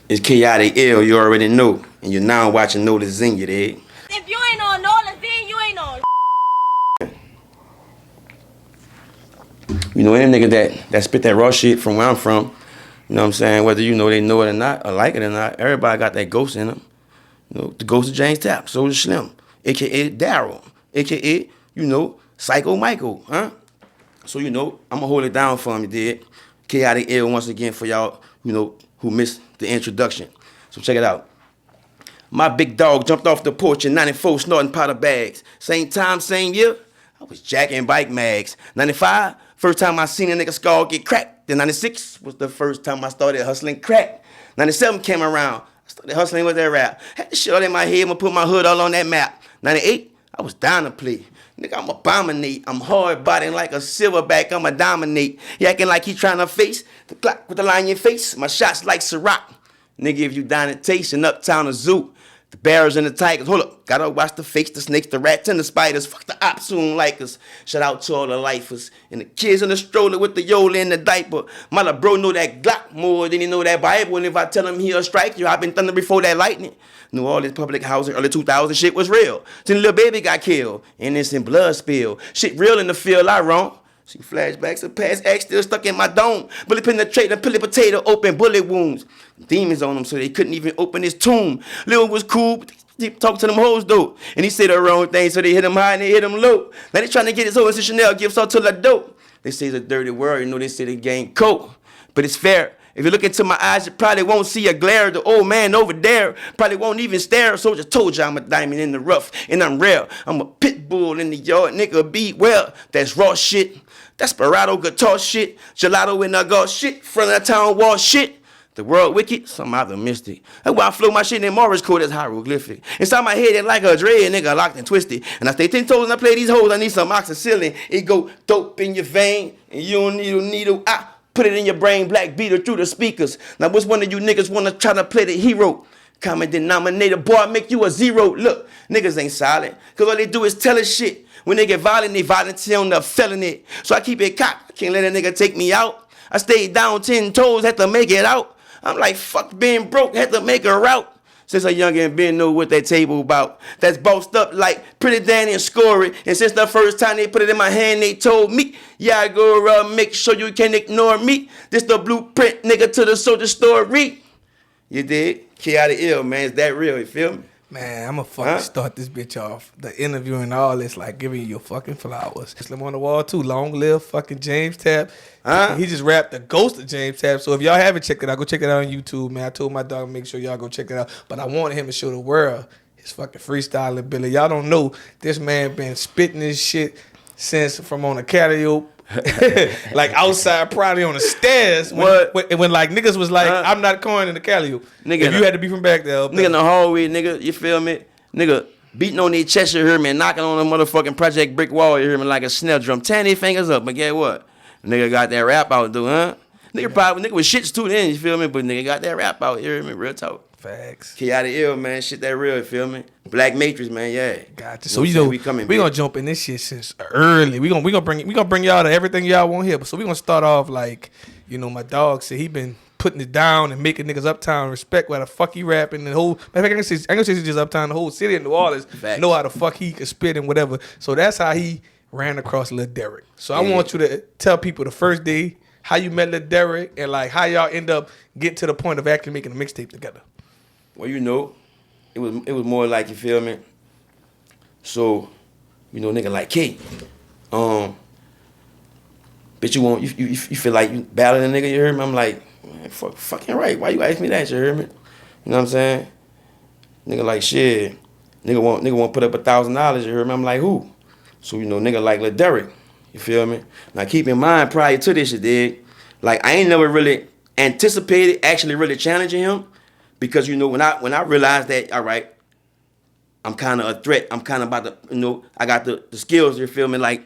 It's Kayotic Ill, you already know. And you're now watching Nolazine, you dig? If you ain't on Nolazine, you ain't on. You know, any nigga that spit that raw shit from where I'm from, you know what I'm saying? Whether you know they know it or not, or like it or not, everybody got that ghost in them. You know, the ghost of James Tapp, Soulja Slim, a.k.a. Daryl, a.k.a., you know, Psycho Michael, huh? So, you know, I'm gonna hold it down for him, you did. Chaotic Ill once again for y'all, you know, who missed the introduction. So check it out. My big dog jumped off the porch in 94 snorting powder bags. Same time, same year, I was jacking bike mags. 95, first time I seen a nigga skull get cracked. Then 96 was the first time I started hustling crack. 97 came around, I started hustling with that rap. Had the shit all in my head, I'ma put my hood all on that map. 98, I was down to play. Nigga, I'm abominate. I'm hard body like a silverback, I'ma dominate. He acting like he tryna face the clock with the line in your face. My shots like Ciroc. Nigga, if you down to taste in Uptown or Zoo, the bears and the tigers, hold up, gotta watch the fakes, the snakes, the rats, and the spiders. Fuck the ops who don't like us. Shout out to all the lifers and the kids in the stroller with the Yola in the diaper. My little bro know that Glock more than he know that Bible. And if I tell him he'll strike you, I've been thunder before that lightning. Knew all this public housing, early 2000 shit was real. Till the little baby got killed, innocent blood spill. Shit real in the field, I wrong. See flashbacks of past acts still stuck in my dome. Bullet penetrating, pilly potato, open bullet wounds. Demons on him so they couldn't even open his tomb. Lil was cool, but they talk to them hoes though. And he said the wrong thing, so they hit him high and they hit him low. Now they trying to get his hoes and Chanel gifts all to the dope. They say it's a dirty word, you know they say they gang coke. But it's fair. If you look into my eyes, you probably won't see a glare. The old man over there probably won't even stare. So just told you I'm a diamond in the rough and I'm rare. I'm a pit bull in the yard, nigga, be well. That's raw shit. Desperado guitar shit. Gelato in the guard shit. Front of the town wall shit. The world wicked, some optimistic. That's why I flow my shit in Morris code as hieroglyphic. Inside my head, it's like a dread, nigga, locked and twisted. And I stay 10 toes and I play these hoes, I need some oxycillin. It go dope in your vein, and you don't need a needle. I put it in your brain, black beater through the speakers. Now, which one of you niggas wanna try to play the hero? Common denominator, boy, I make you a zero. Look, niggas ain't solid, cause all they do is tell us shit. When they get violent, they volunteer on the felony. So I keep it cocked, I can't let a nigga take me out. I stayed down 10 toes, had to make it out. I'm like, fuck being broke, had to make a route. Since a youngin' been know what that table about. That's bossed up like Pretty Danny and Scory. And since the first time they put it in my hand, they told me, yeah, I go around, make sure you can't ignore me. This the blueprint, nigga, to the Soulja story. You dig? Chaotic Ill, man, is that real, you feel me? Man, I'ma fucking start this bitch off. The interview and all this, like giving you your fucking flowers. Slim on the wall too. Long live fucking James Tapp. He just rapped the ghost of James Tapp. So if y'all haven't checked it out, go check it out on YouTube, man. I told my dog make sure y'all go check it out. But I wanted him to show the world his fucking freestyle ability. Y'all don't know this man been spitting this shit since from on the catio. Like outside, probably on the stairs. When like niggas was like, I'm not going in the Calio. Nigga, if you had to be from back there. Nigga in the hallway, nigga, you feel me? Nigga beating on their chest, you hear me? Knocking on the motherfucking project brick wall, you hear me? Like a snare drum. Tearing their fingers up, but guess what? Nigga got that rap out, dude, huh? Nigga was shits too then, you feel me? But nigga got that rap out, you hear me? Real talk. Facts. Chaotic Ill, man. Shit that real, you feel me? Black Matrix, man, yeah. Gotcha. So you know we gonna jump in this shit since early. We gonna bring y'all to everything y'all want here. But so we gonna start off like, you know, my dog said he been putting it down and making niggas uptown respect why the fuck he rapping the whole. I ain't gonna say it's just uptown. The whole city in New Orleans know how the fuck he can spit and whatever. So that's how he ran across Lil Derrick. So I want you to tell people the first day how you met Lil Derrick and like how y'all end up getting to the point of actually making a mixtape together. Well, you know, it was more like, you feel me? So, you know, nigga like, K, bitch, you feel like you battling a nigga, you hear me? I'm like, man, fucking right. Why you ask me that, you hear me? You know what I'm saying? Nigga like, shit. Nigga want put up $1,000, you hear me? I'm like, who? So, you know, nigga like Lil Derrick, you feel me? Now, keep in mind, prior to this, you dig? Like, I ain't never really anticipated actually really challenging him. Because, you know, when I realized that, all right, I'm kind of a threat. I'm kind of about to, you know, I got the skills, you feel me, like,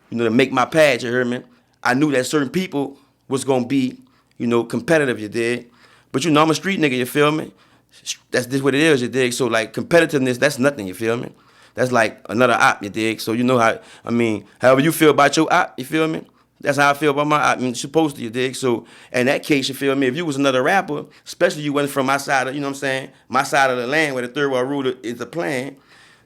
you know, to make my pads, you hear me? I knew that certain people was going to be, you know, competitive, you dig? But, you know, I'm a street nigga, you feel me? That's just what it is, you dig? So, like, competitiveness, that's nothing, you feel me? That's like another op, you dig? So, you know how, I mean, however you feel about your op, you feel me? That's how I feel about I mean, supposed to, you dig? So, in that case, you feel me? If you was another rapper, especially you wasn't from my side of, you know what I'm saying? My side of the land where the third world rule is the plan,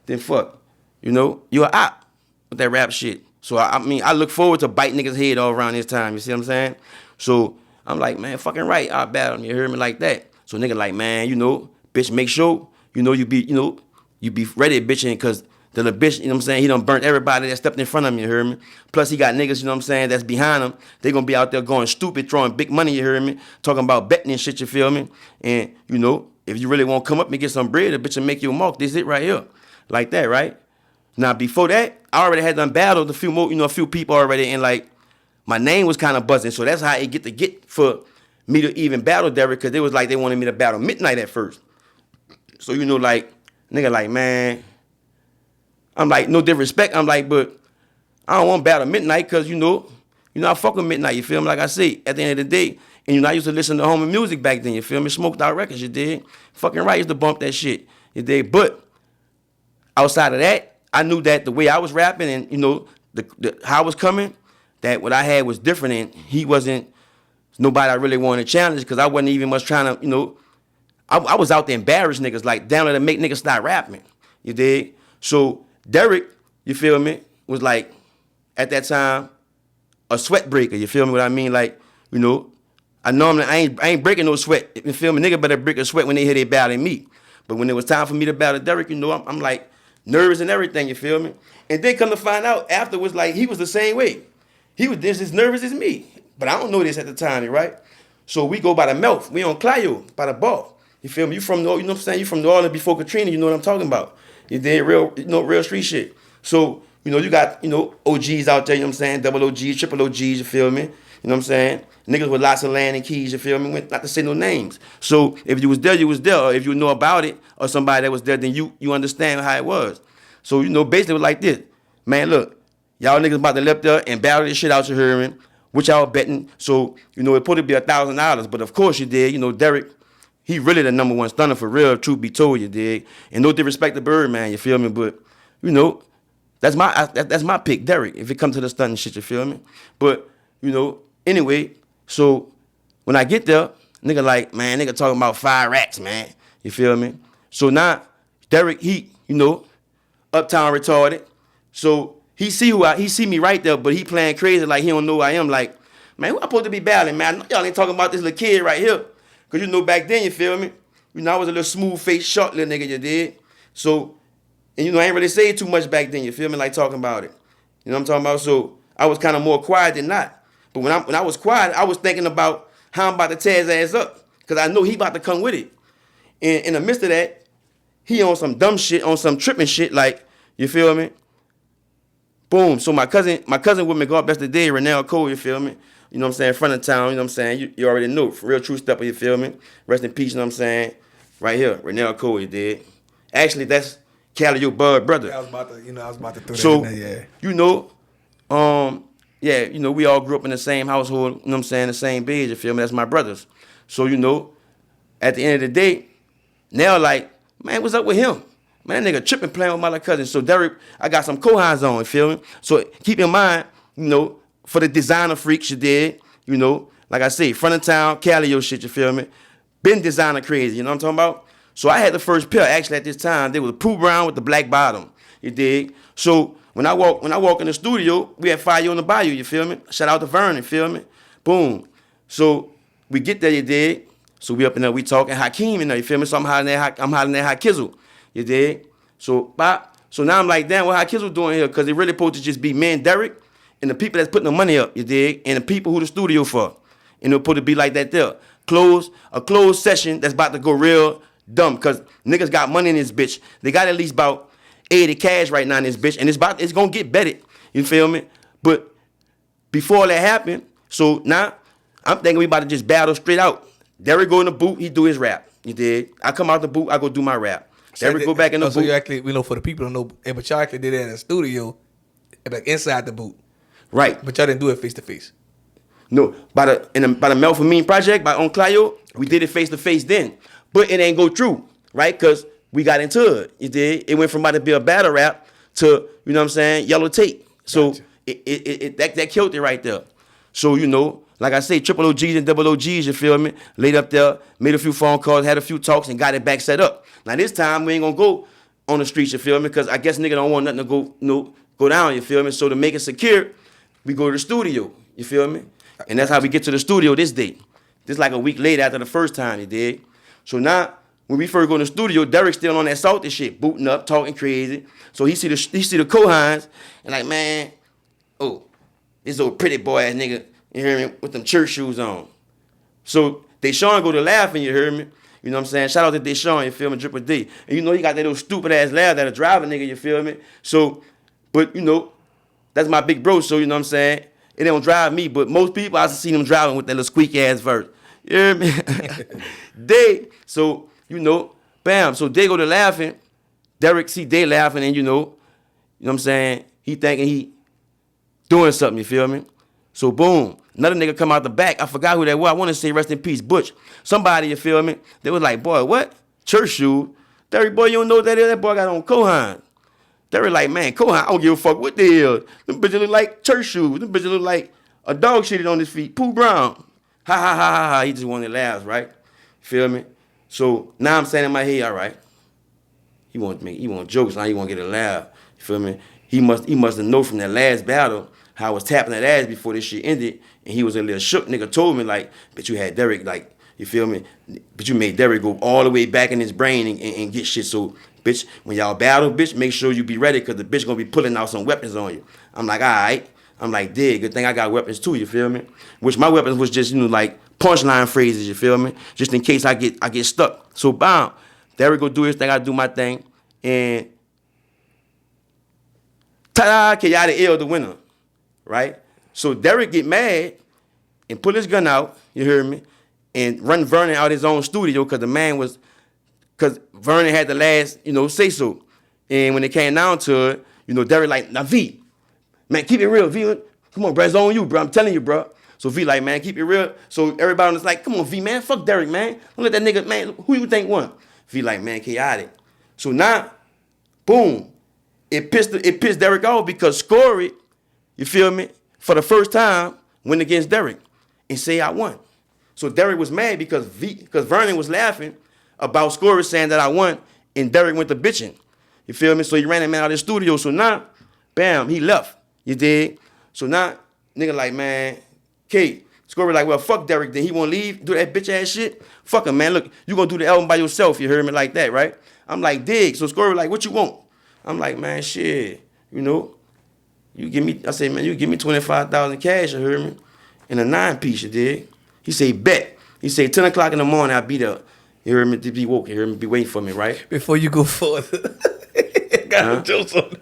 then fuck. You know? You're a op with that rap shit. So, I mean, I look forward to biting niggas' head all around this time. You see what I'm saying? So, I'm like, man, fucking right. I'll battle him. You hear me like that? So, nigga like, man, you know, bitch, make sure, you know, you be ready bitching because the bitch, you know what I'm saying, he done burnt everybody that stepped in front of him, you hear me? Plus, he got niggas, you know what I'm saying, that's behind him. They gonna be out there going stupid, throwing big money, you hear me? Talking about betting and shit, you feel me? And, you know, if you really want to come up and get some bread, the bitch will make you a mark. This it right here. Like that, right? Now, before that, I already had done battled a few more, you know, a few people already, and like, my name was kind of buzzing. So that's how it get for me to even battle Derrick, because it was like they wanted me to battle Midnight at first. So, you know, like, nigga like, man, I'm like, no disrespect. I'm like, but I don't want to battle Midnight because, you know, I fuck with Midnight, you feel me? Like I say, at the end of the day, and you know, I used to listen to home music back then, you feel me? Smoked out records, you did. Fucking right, used to bump that shit, you did. But outside of that, I knew that the way I was rapping and, you know, the how I was coming, that what I had was different and he wasn't nobody I really wanted to challenge because I wasn't even much trying to, you know, I was out there embarrass niggas, like down there to make niggas stop rapping, you dig? So Derrick, you feel me, was like, at that time, a sweat breaker, you feel me what I mean? Like, you know, I ain't breaking no sweat, you feel me? Nigga better break a sweat when they hear they battling me. But when it was time for me to battle Derrick, you know, I'm like nervous and everything, you feel me? And then come to find out afterwards, like, he was the same way. He was just as nervous as me. But I don't know this at the time, right? So we go by the mouth. We on Clio, by the bar. You feel me? You from, you know what I'm saying? You from New Orleans before Katrina, you know what I'm talking about. You did real, you know, real street shit. So, you know, you got, you know, OGs out there, you know what I'm saying? Double OGs, triple OGs, you feel me? You know what I'm saying? Niggas with lots of land and keys, you feel me? Not to say no names. So if you was there, you was there. Or if you know about it, or somebody that was there, then you understand how it was. So, you know, basically it was like this. Man, look, y'all niggas about to left there and battle this shit out, you hearing, which y'all betting. So, you know, it put to be $1,000. But of course you did. You know, Derrick, he really the number one stunner for real, truth be told, you dig. And no disrespect to Birdman, you feel me? But, you know, that's my pick, Derrick, if it comes to the stunning shit, you feel me? But, you know, anyway, so when I get there, nigga like, man, nigga talking about 5 racks, man. You feel me? So now, Derrick, he, you know, uptown retarded. So he see me right there, but he playing crazy like he don't know who I am. Like, man, who I supposed to be battling, man? I know y'all ain't talking about this little kid right here. Cause you know back then, you feel me? You know, I was a little smooth-faced, short little nigga, you did. So, and you know, I ain't really say too much back then, you feel me? Like talking about it. You know what I'm talking about? So I was kind of more quiet than not. But when I was quiet, I was thinking about how I'm about to tear his ass up. Cause I know he about to come with it. And in the midst of that, he on some dumb shit, on some tripping shit, like, you feel me? Boom. So my cousin with me go up, that's the day, Renell Cole, you feel me? You know what I'm saying? Front of town, you know what I'm saying? You already know. Real true stepper, you feel me? Rest in peace, you know what I'm saying? Right here, Renell Cole, you did. Actually, that's Cali, your bud brother. Yeah, I was about to throw so, that in there, yeah. You know, yeah, you know, we all grew up in the same household, you know what I'm saying? The same bed, you feel me? That's my brothers. So, you know, at the end of the day, now like, man, what's up with him? Man, that nigga tripping playing with my little cousin. So Derrick, I got some cohines on, you feel me? So keep in mind, you know, for the designer freaks you did, you know, like I say, front of town, Calio shit, you feel me? Been designer crazy, you know what I'm talking about? So I had the first pair, actually at this time, they was Pooh Brown with the black bottom, you dig? So when I walk in the studio, we had Fire on the Bayou, you feel me? Shout out to Vernon, you feel me? Boom. So we get there, you dig? So we up in there, we talking Hakeem in there, you feel me? So I'm hollering at Hakizzle, you dig? So now I'm like, damn, what Hakizzle doing here? Because it really supposed to just be me and Derrick and the people that's putting the money up, you dig? And the people who the studio for. And it supposed to be like that there. A closed session that's about to go real dumb because niggas got money in this bitch. They got at least about 80 cash right now in this bitch. And it's going to get betted, you feel me? But before that happened, so now I'm thinking we about to just battle straight out. Derrick go in the booth, he do his rap. You dig? I come out the booth, I go do my rap. Derrick go back in the booth. So you actually, we know for the people who know, but y'all actually did it in the studio, like inside the booth. Right. But y'all didn't do it face to face. No, by the Melphamine project, by On Clio, we did it face to face then. But it ain't go through, right? Because we got into it. You did. It went from about to be a battle rap to, you know what I'm saying, yellow tape. So gotcha. that killed it right there. So, you know, like I say, triple OGs and double OGs, you feel me? Laid up there, made a few phone calls, had a few talks, and got it back set up. Now this time we ain't gonna go on the streets, you feel me? Because I guess nigga don't want nothing to go, go down, you feel me? So to make it secure, we go to the studio, you feel me? And that's how we get to the studio this day. This like a week later after the first time, you dig? So now, when we first go in the studio, Derrick still on that salty shit, booting up, talking crazy. So he see the Kohans and like, man, oh, this old pretty boy ass nigga, you hear me, with them church shoes on. So Deshaun go to laughing, you hear me? You know what I'm saying? Shout out to Deshaun, you feel me, Triple D. And you know he got that little stupid ass laugh that a driving nigga, you feel me? So, but you know, that's my big bro, so you know what I'm saying? It don't drive me, but most people, I see them driving with that little squeaky ass verse. You hear me? So, you know, bam. So they go to laughing. Derrick see they laughing, and you know what I'm saying? He thinking he doing something, you feel me? So boom, another nigga come out the back. I forgot who that was. I want to say rest in peace, Butch. Somebody, you feel me? They was like, boy, what? Church shoe? Derrick, boy, you don't know what that is? That boy got on Kohan. Derrick like, man, Kohan, I don't give a fuck what the hell. Them bitches look like church shoes. Them bitches look like a dog shitted on his feet. Pooh Brown. Ha ha ha ha ha. He just wanted to laugh, right? Feel me? So now I'm saying in my head, all right. He want jokes, now he want to get a laugh. You feel me? He must have known from that last battle how I was tapping that ass before this shit ended, and he was a little shook. Nigga told me like, but you had Derrick, like, you feel me? But you made Derrick go all the way back in his brain and get shit. So, bitch, when y'all battle, bitch, make sure you be ready, because the bitch gonna be pulling out some weapons on you. I'm like, all right. I'm like, dig, good thing I got weapons too, you feel me? Which my weapons was just, you know, like punchline phrases, you feel me? Just in case I get stuck. So, bam, Derrick go do his thing, I do my thing, and ta-da, Kayotic L the winner, right? So Derrick get mad and pull his gun out, you hear me, and run Vernon out his own studio because Vernon had the last, you know, say so. And when it came down to it, you know, Derrick like, now V, man, keep it real, V. Come on, bro, it's on you, bro. I'm telling you, bro. So V like, man, keep it real. So everybody was like, come on, V, man, fuck Derrick, man. Don't let that nigga, man, who you think won? V like, man, Kayotic. So now, boom, it pissed Derrick off because Scory, you feel me, for the first time went against Derrick and say I won. So Derrick was mad because Vernon was laughing about Scory saying that I won, and Derrick went to bitching. You feel me? So he ran him out of the studio. So now, bam, he left. You dig? So now, nigga like, man, Kate, Scory like, well, fuck Derrick. Then he won't leave, do that bitch ass shit. Fuck him, man. Look, you gonna do the album by yourself. You heard me like that, right? I'm like, dig. So Scory like, what you want? I'm like, man, shit. You know, you give me. I say, man, you give me 25,000 cash. You heard me? In a 9-piece, you dig? He say, bet. He say, 10 o'clock in the morning, I'll be there. You heard me? To be woke. You heard me? Be waiting for me, right? Before you go further. Got jokes on.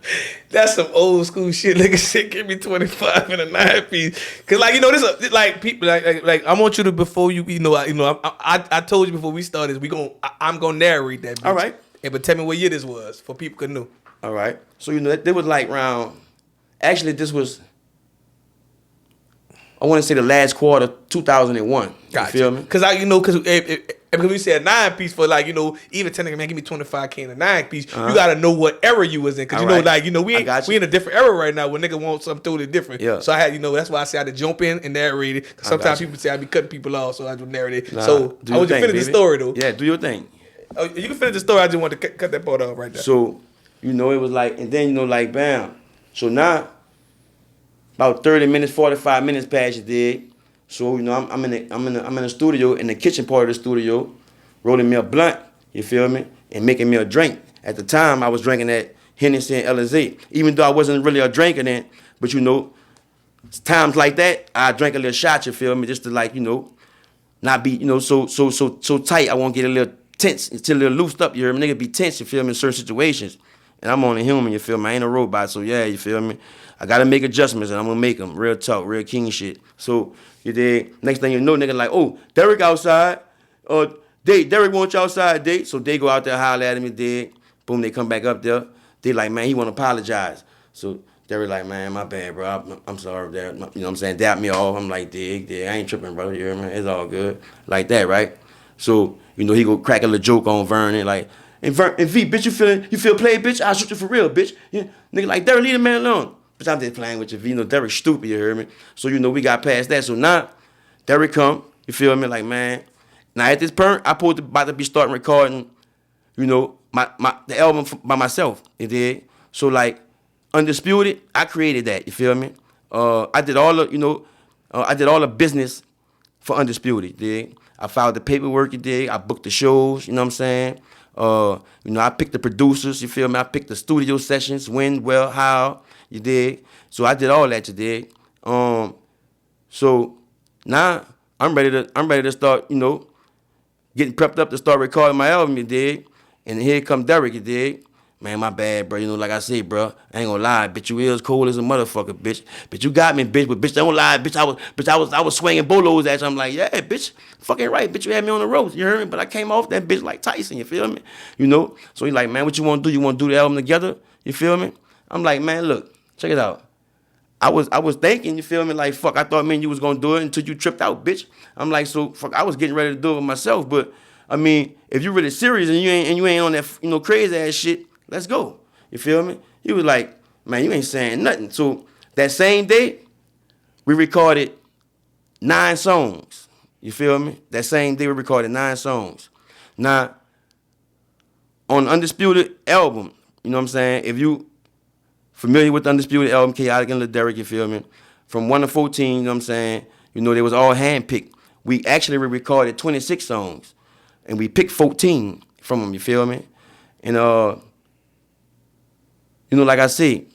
That's some old school shit. Nigga shit, give me 25 and a 9-piece. Cause like, you know, this like people like I want you to, before you know I told you before we started, I'm gonna narrate that bitch. All right. Yeah, but tell me what year this was for people could know. All right. So you know that was like around. Actually, this was. I want to say the last quarter, 2001. Gotcha. You feel me? Cause because we said 9-piece for like, you know, even telling man, give me 25K in a 9-piece, you gotta know what era you was in. Cause you know, like, you know, we in a different era right now where nigga want something totally different. Yeah. So I had, you know, that's why I say I had to jump in and narrate it. Cause sometimes people say I be cutting people off, so I do narrate it. Nah, so I want you to finish the story though. Yeah, do your thing. Oh, you can finish the story. I just want to cut that part off right there. So, you know, it was like, and then, you know, like, bam. So now, about 30 minutes, 45 minutes past, you did. So, you know, I'm in the studio, in the kitchen part of the studio, rolling me a blunt, you feel me, and making me a drink. At the time, I was drinking that Hennessy and Alizé, even though I wasn't really a drinker then. But, you know, times like that, I drank a little shot, you feel me, just to, like, you know, not be, you know, so tight. I won't get a little tense, until a little loosed up, you hear me? Nigga be tense, you feel me, in certain situations. And I'm only human, you feel me? I ain't a robot, so yeah, you feel me? I gotta make adjustments, and I'm gonna make them. Real talk, real king shit. So, you dig? Next thing you know, nigga like, oh, Derrick outside. Derrick want you outside, date. So they go out there, holler at him, you dig? Boom, they come back up there. They like, man, he wanna apologize. So Derrick like, man, my bad, bro. I'm sorry, Derrick. You know what I'm saying? Dap me off. I'm like, dig. I ain't tripping, bro. You hear me? It's all good. Like that, right? So, you know, he go crack a little joke on Vernon, like, and V, bitch, you feel played, bitch? I'll shoot you for real, bitch. Yeah. Nigga like, Derrick, leave the man alone. But I'm just playing with you. You know, Derrick stupid, you heard me? So, you know, we got past that. So now, Derrick come, you feel me? Like, man. Now at this point, I about to be starting recording, you know, the album by myself, you dig? So like, Undisputed, I created that, you feel me? I did all the, you know, I did all the business for Undisputed, you dig? I filed the paperwork, you dig? I booked the shows, you know what I'm saying? You know, I picked the producers, you feel me? I picked the studio sessions, when, well, how, you dig? So I did all that, you dig? So now I'm ready to start, you know, getting prepped up to start recording my album, you dig? And here come Derrick, you dig? Man, my bad, bro. You know, like I said, bro, I ain't gonna lie, bitch. You is cold as a motherfucker, bitch. Bitch, you got me, bitch. But bitch, don't lie, bitch. I was swinging bolos at you. I'm like, yeah, bitch, fucking right, bitch. You had me on the ropes, you heard me? But I came off that bitch like Tyson, you feel me? You know. So he like, man, what you want to do? You want to do the album together? You feel me? I'm like, man, look, check it out. I was thinking, you feel me? Like, fuck, I thought, man, you was gonna do it until you tripped out, bitch. I'm like, so fuck, I was getting ready to do it with myself, but I mean, if you really serious and you ain't on that, you know, crazy ass shit, let's go. You feel me? He was like, man, you ain't saying nothing. So that same day, we recorded 9 songs. You feel me? That same day we recorded 9 songs. Now, on Undisputed album, you know what I'm saying? If you familiar with the Undisputed album, Kayotic and Derrick, you feel me? From 1 to 14, you know what I'm saying? You know, they was all handpicked. We actually recorded 26 songs. And we picked 14 from them, you feel me? And you know, like I said,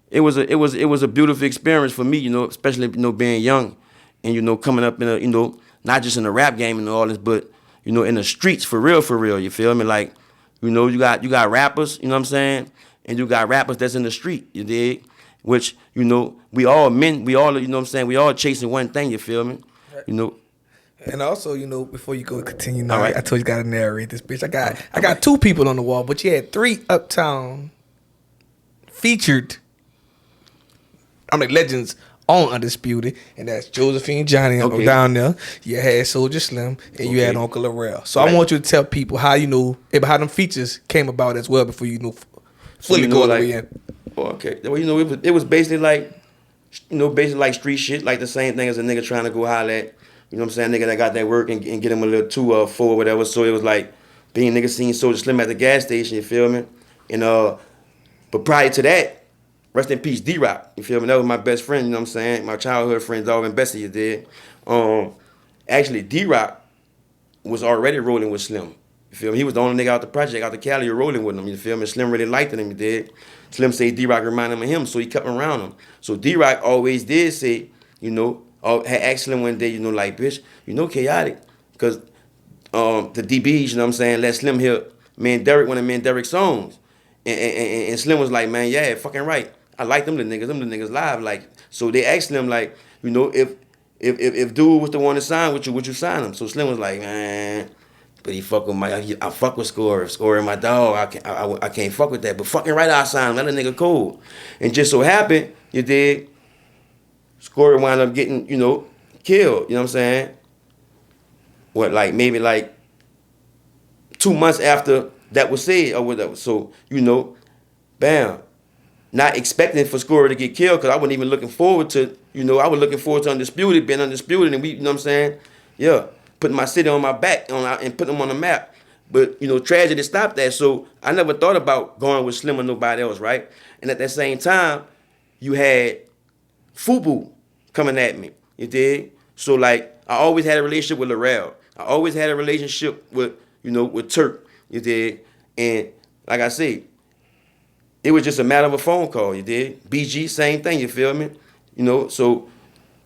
it was a beautiful experience for me, you know, especially, you know, being young and, you know, coming up in a, you know, not just in the rap game and all this, but, you know, in the streets for real, you feel me? Like, you know, you got rappers, you know what I'm saying? And you got rappers that's in the street, you dig? Which, you know, we all men, we all, you know what I'm saying? We all chasing one thing, you feel me? You know. And also, you know, before you go continue, now, right. I told you gotta narrate this bitch. I got 2 people on the wall, but you had 3 Uptown featured, legends on Undisputed, and that's Josephine Johnny down there. You had Soulja Slim, and you had Uncle Larrell. So right. I want you to tell people how, you know, how them features came about as well before you know fully so, you know, go all the like, way in. Okay, well, you know, it was basically like, you know, basically like street shit, like the same thing as a nigga trying to go holler at, you know what I'm saying, nigga that got that work and get him a little 2 or 4 or whatever. So it was like being nigga seeing Soulja Slim at the gas station, you feel me? And but prior to that, rest in peace, D-Rock, you feel me? That was my best friend, you know what I'm saying? My childhood friend, Dog and Bessie, you did. Actually, D-Rock was already rolling with Slim. You feel me? He was the only nigga out the project, out the Cali, rolling with him, you feel me? Slim really liked him, you did. Slim said D-Rock reminded him of him, so he kept him around him. So D-Rock always did say, you know, had asked Slim one day, you know, like, bitch, you know Kayotic, because the DBs, you know what I'm saying, let Slim hear Derrick, one of Derrick's songs. And Slim was like, man, yeah, fucking right. I like them the niggas live. Like, so they asked Slim, like, you know, if dude was the one to sign with you, would you sign him? So Slim was like, man, but he fuck with I fuck with Score and my dog. I can't fuck with that. But fucking right, I sign him. That a nigga cool. And just so happened, you did, Score wound up getting, you know, killed. You know what I'm saying? What, like, maybe like 2 months after that was said or whatever. So, you know, bam. Not expecting for Score to get killed, because I wasn't even looking forward to, you know, I was looking forward to Undisputed, being Undisputed, and we, you know what I'm saying? Yeah, putting my city on my back and putting them on the map. But, you know, tragedy stopped that, so I never thought about going with Slim or nobody else, right? And at that same time, you had Fubu coming at me, you dig? So, like, I always had a relationship with Larrell. I always had a relationship with, you know, with Turk, you dig? And, like I said, it was just a matter of a phone call, you did. BG, same thing, you feel me? You know, so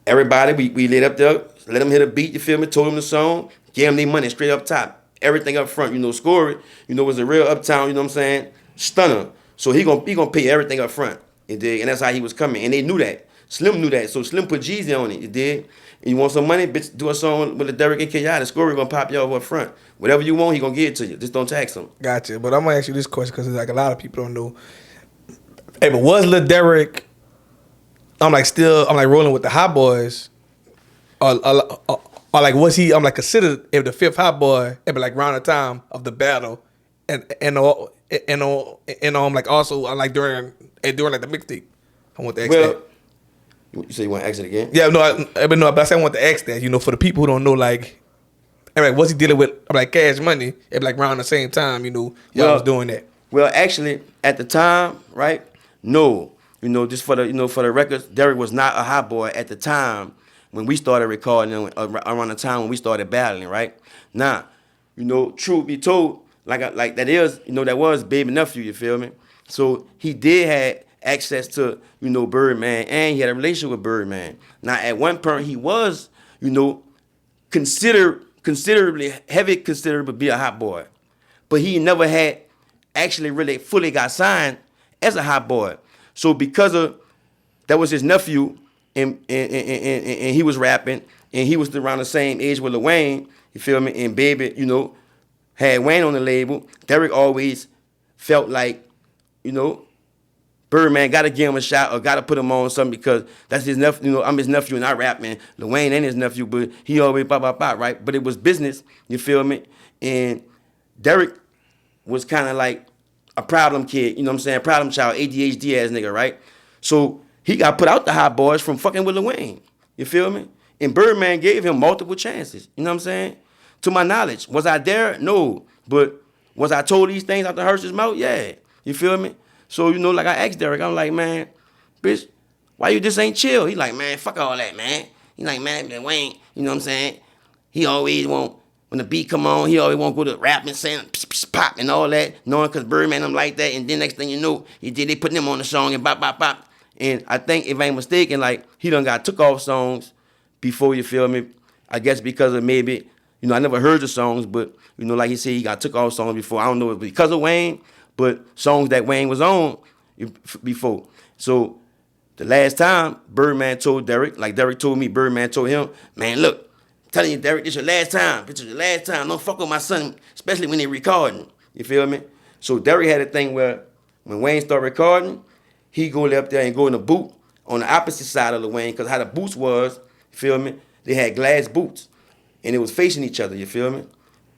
everybody, we lit up there, let them hit a beat, you feel me? Told them the song, gave them their money straight up top. Everything up front, you know, Score it, you know, was a real uptown, you know what I'm saying? Stunner. So he gonna pay everything up front, you dig? And that's how he was coming. And they knew that. Slim knew that. So Slim put Jeezy on it, you dig? And you want some money, bitch, do a song with the Derrick and Kayotic. Score gonna pop you up front. Whatever you want, he gonna give it to you. Just don't tax him. Gotcha. But I'm gonna ask you this question because like a lot of people don't know. Hey, but was Lil Derrick, I'm like rolling with the Hot Boys, or like was he, I'm like considered if the 5th Hot Boy, but like around the time of the battle, and I'm like also I'm like during like the mixtape, I want to ask that. You say you want to ask it again? Yeah, but I said I want to ask that. You know, for the people who don't know, like, what's he dealing with? Like Cash Money, like around the same time, you know, y'all was doing that. Well, actually, at the time, right? No, you know, just for the records, Derrick was not a hot boy at the time when we started recording, around the time when we started battling, right? Now, you know, truth be told, like that is, you know, that was baby nephew, you feel me? So he did have access to, you know, Birdman, and he had a relationship with Birdman. Now, at one point, he was, you know, considerably to be a hot boy, but he never had actually really fully got signed as a hot boy. So because of that was his nephew, and he was rapping, and he was around the same age with Lil Wayne, you feel me? And Baby, you know, had Wayne on the label. Derrick always felt like, you know, Birdman got to give him a shot or got to put him on something because that's his nephew. You know, I'm his nephew and I rap, man. Lil Wayne ain't his nephew, but he always right? But it was business, you feel me? And Derrick was kind of like a problem kid, you know what I'm saying? Problem child, ADHD ass nigga, right? So he got put out the hot boys from fucking with Lil Wayne, you feel me? And Birdman gave him multiple chances, you know what I'm saying? To my knowledge. Was I there? No. But was I told these things out the hearse's mouth? Yeah, you feel me? So, you know, like I asked Derrick, I'm like, man, bitch, why you just ain't chill? He like, man, fuck all that, man. He like, man, Wayne, you know what I'm saying? He always want, when the beat come on, he always want to go to rapping, saying pss, pss, pop and all that, knowing because Birdman, I'm like that. And then next thing you know, they putting him on the song and bop, bop, bop. And I think, if I ain't mistaken, like, he done got took off songs before, you feel me? I guess because of maybe, you know, I never heard the songs, but, you know, like he said, he got took off songs before. I don't know if it was because of Wayne, but songs that Wayne was on before. So the last time Birdman told Derrick, like Derrick told me, Birdman told him, man, look, I'm telling you, Derrick, this your last time. This is your last time. Don't fuck with my son, especially when they recording. You feel me? So Derrick had a thing where when Wayne started recording, he go up there and go in the boot on the opposite side of the Wayne, because how the boots was, you feel me? They had glass boots, and it was facing each other, you feel me?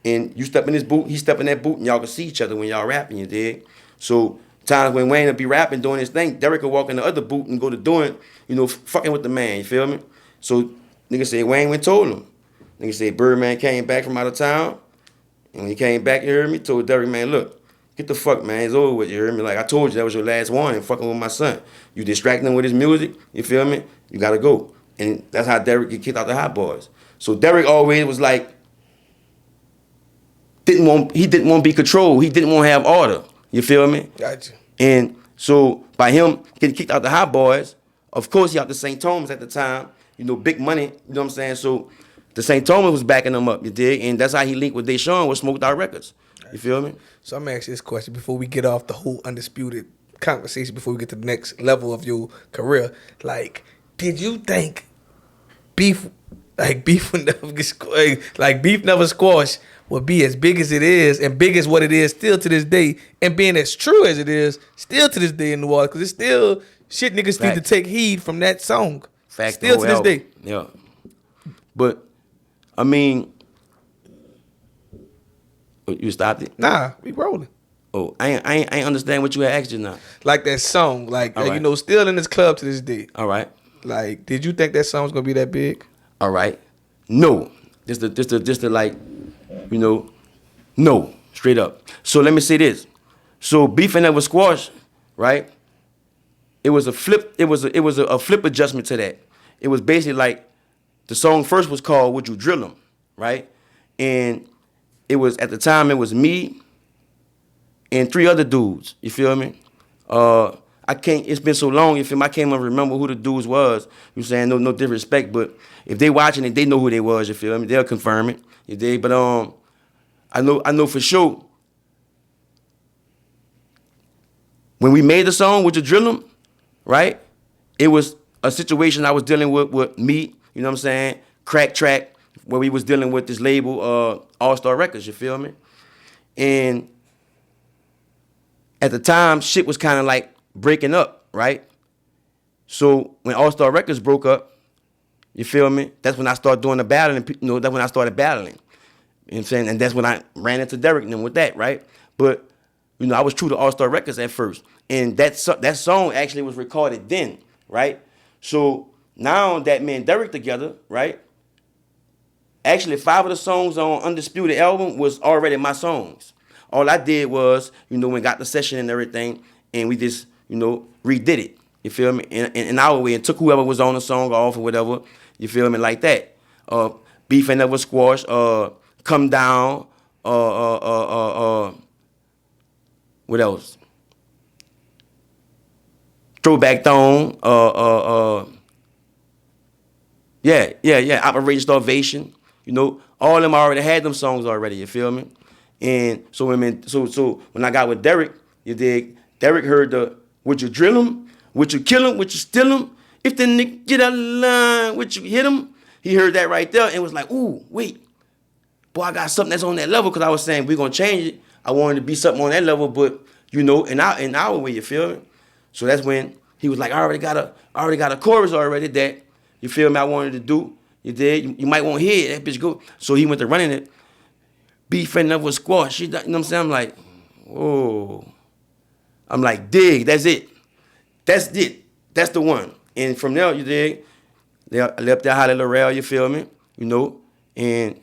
And you step in this boot, he step in that boot, and y'all can see each other when y'all rapping, you dig? So times when Wayne would be rapping, doing his thing, Derrick would walk in the other boot and go to doing, you know, fucking with the man, you feel me? So nigga said Wayne went told him. Nigga said Birdman came back from out of town, and when he came back, you heard me, told Derrick, man, look, get the fuck, man, it's over with, you heard me? Like I told you, that was your last warning, fucking with my son. You distracting him with his music, you feel me? You gotta go. And that's how Derrick get kicked out the Hot Boys. So Derrick always was like, he didn't want to be controlled. He didn't want to have order. You feel me? Gotcha. And so by him getting kicked out the Hot Boys, of course he out the St. Thomas at the time, you know, big money, you know what I'm saying? So the St. Thomas was backing him up, you dig? And that's how he linked with Deshaun with Smoked Out Records. You feel me? So I'm gonna ask you this question before we get off the whole Undisputed conversation, before we get to the next level of your career. Like, did you think beef would never get squashed, like beef never squashed would be as big as it is and big as what it is still to this day, and being as true as it is still to this day in New Orleans, because it's still shit niggas need to take heed from that song. Fact, still to this day. Yeah. But, I mean, you stopped it? Nah, we rolling. Oh, I ain't understand what you had asked you now. Like that song, like, right. You know, still in this club to this day. All right. Like, did you think that song was gonna be that big? All right. No. Just to like, you know, no, straight up. So let me say this. So beef and never squash, right? It was a flip. It was a flip adjustment to that. It was basically like the song first was called "Would You Drill 'Em," right? And it was at the time it was me and 3 other dudes. You feel me? I can't. It's been so long. You feel me? I can't even remember who the dudes was. You saying no disrespect, but if they watching it, they know who they was. You feel me? They'll confirm it. You dig? But I know for sure. When we made the song "Would You Drill 'Em," right? It was a situation I was dealing with me. You know what I'm saying? Crack Track, where we was dealing with this label, All Star Records. You feel me? And at the time, shit was kind of like breaking up, right? So when All Star Records broke up, you feel me? That's when I started doing the battling. You know, that's when I started battling. You know what I'm saying? And that's when I ran into Derrick and them with that, right? But, you know, I was true to All Star Records at first. And that song actually was recorded then. right? So now that me and Derrick together, right? Actually, 5 of the songs on Undisputed album was already my songs. All I did was, when got the session and everything, and we just, redid it. You feel me? In our way, and took whoever was on the song off or whatever. You feel me? Like that. Beef Ain't Never Squash. Come Down. What else? Throwback Throne. Yeah. Operation Starvation. All of them already had them songs already. You feel me? And so when I got with Derrick, you dig? Derrick heard the would you drill him? Would you kill him? Would you steal him? If the nigga get out of line, would you hit him? He heard that right there and was like, ooh, wait. Boy, I got something that's on that level, because I was saying we're gonna change it. I wanted to be something on that level, but in our way, you feel me? So that's when he was like, I already got a chorus already that, you feel me, I wanted to do. You did. You might want to hear it. That bitch go. So he went to running it. Beef Ain't Never Squash. You know what I'm saying? I'm like, whoa. I'm like, dig. That's it. That's it. That's the one. And from there, you dig. I left that Holly Laurel. You feel me? And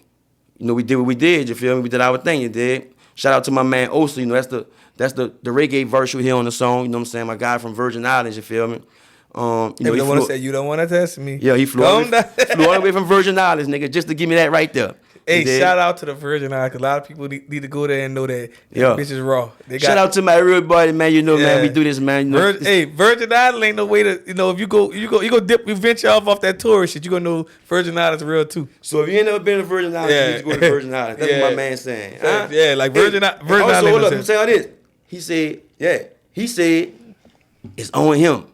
we did what we did. You feel me? We did our thing. You dig. Shout out to my man Osa. That's the reggae verse you hear on the song. You know what I'm saying? My guy from Virgin Islands. You feel me? You don't want to test me. Yeah, he flew all the way from Virgin Islands, nigga, just to give me that right there. Hey, shout out to the Virgin Islands, because a lot of people need to go there and know that bitch is raw. Shout out to my real body, man. Man, we do this, man. Virgin Islands ain't no way to, if you go dip, you venture off that tourist shit, you gonna know Virgin Islands real too. So if you ain't never been to Virgin Islands, you need to go to Virgin Islands. That's what my man's saying. Huh? Yeah, like Virgin Islands. Also, hold up, let me say all this. He said, it's on him.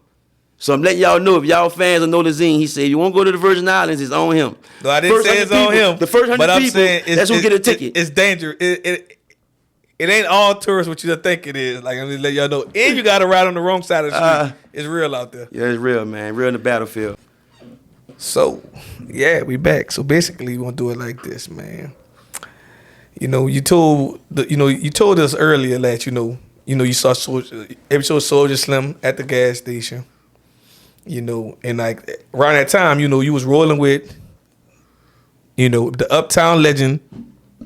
So I'm letting y'all know, if y'all fans of Nolazine, he said, you won't go to the Virgin Islands, it's on him. No, I didn't say it's on him. The first 100 people, that's who get a ticket. It's dangerous. It ain't all tourists what you think it is. Like, I'm just letting y'all know. And you got to ride on the wrong side of the street. It's real out there. Yeah, it's real, man. Real in the battlefield. So, yeah, we back. So basically, we gonna do it like this, man. You told us earlier that you saw Soulja Slim at the gas station. And like around that time, you was rolling with, the Uptown legend.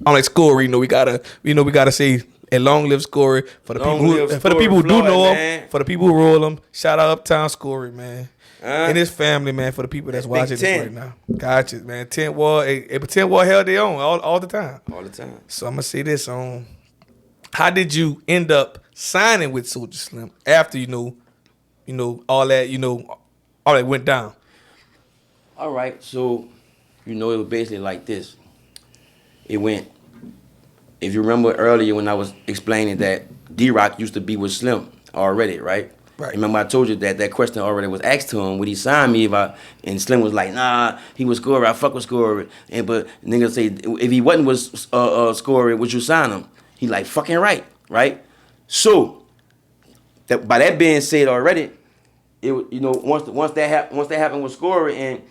I'm like Scory. We gotta say a long live Scory for the people who do know him, for the people who roll him. Shout out Uptown Scory, man, and his family, man. For the people that's watching this right now, gotcha, man. 10 War held their own all the time. All the time. So I'm gonna say this on. How did you end up signing with Soulja Slim after all that went down? All right, so it was basically like this. It went. If you remember earlier when I was explaining that D-Rock used to be with Slim already, right? Right. Remember I told you that question already was asked to him. Would he sign me and Slim was like, nah, he was Scory. I fuck with Scory. But niggas say, if he wasn't with Scory, would you sign him? He like, fucking right? So, by that being said already, it once that happened with Scory, and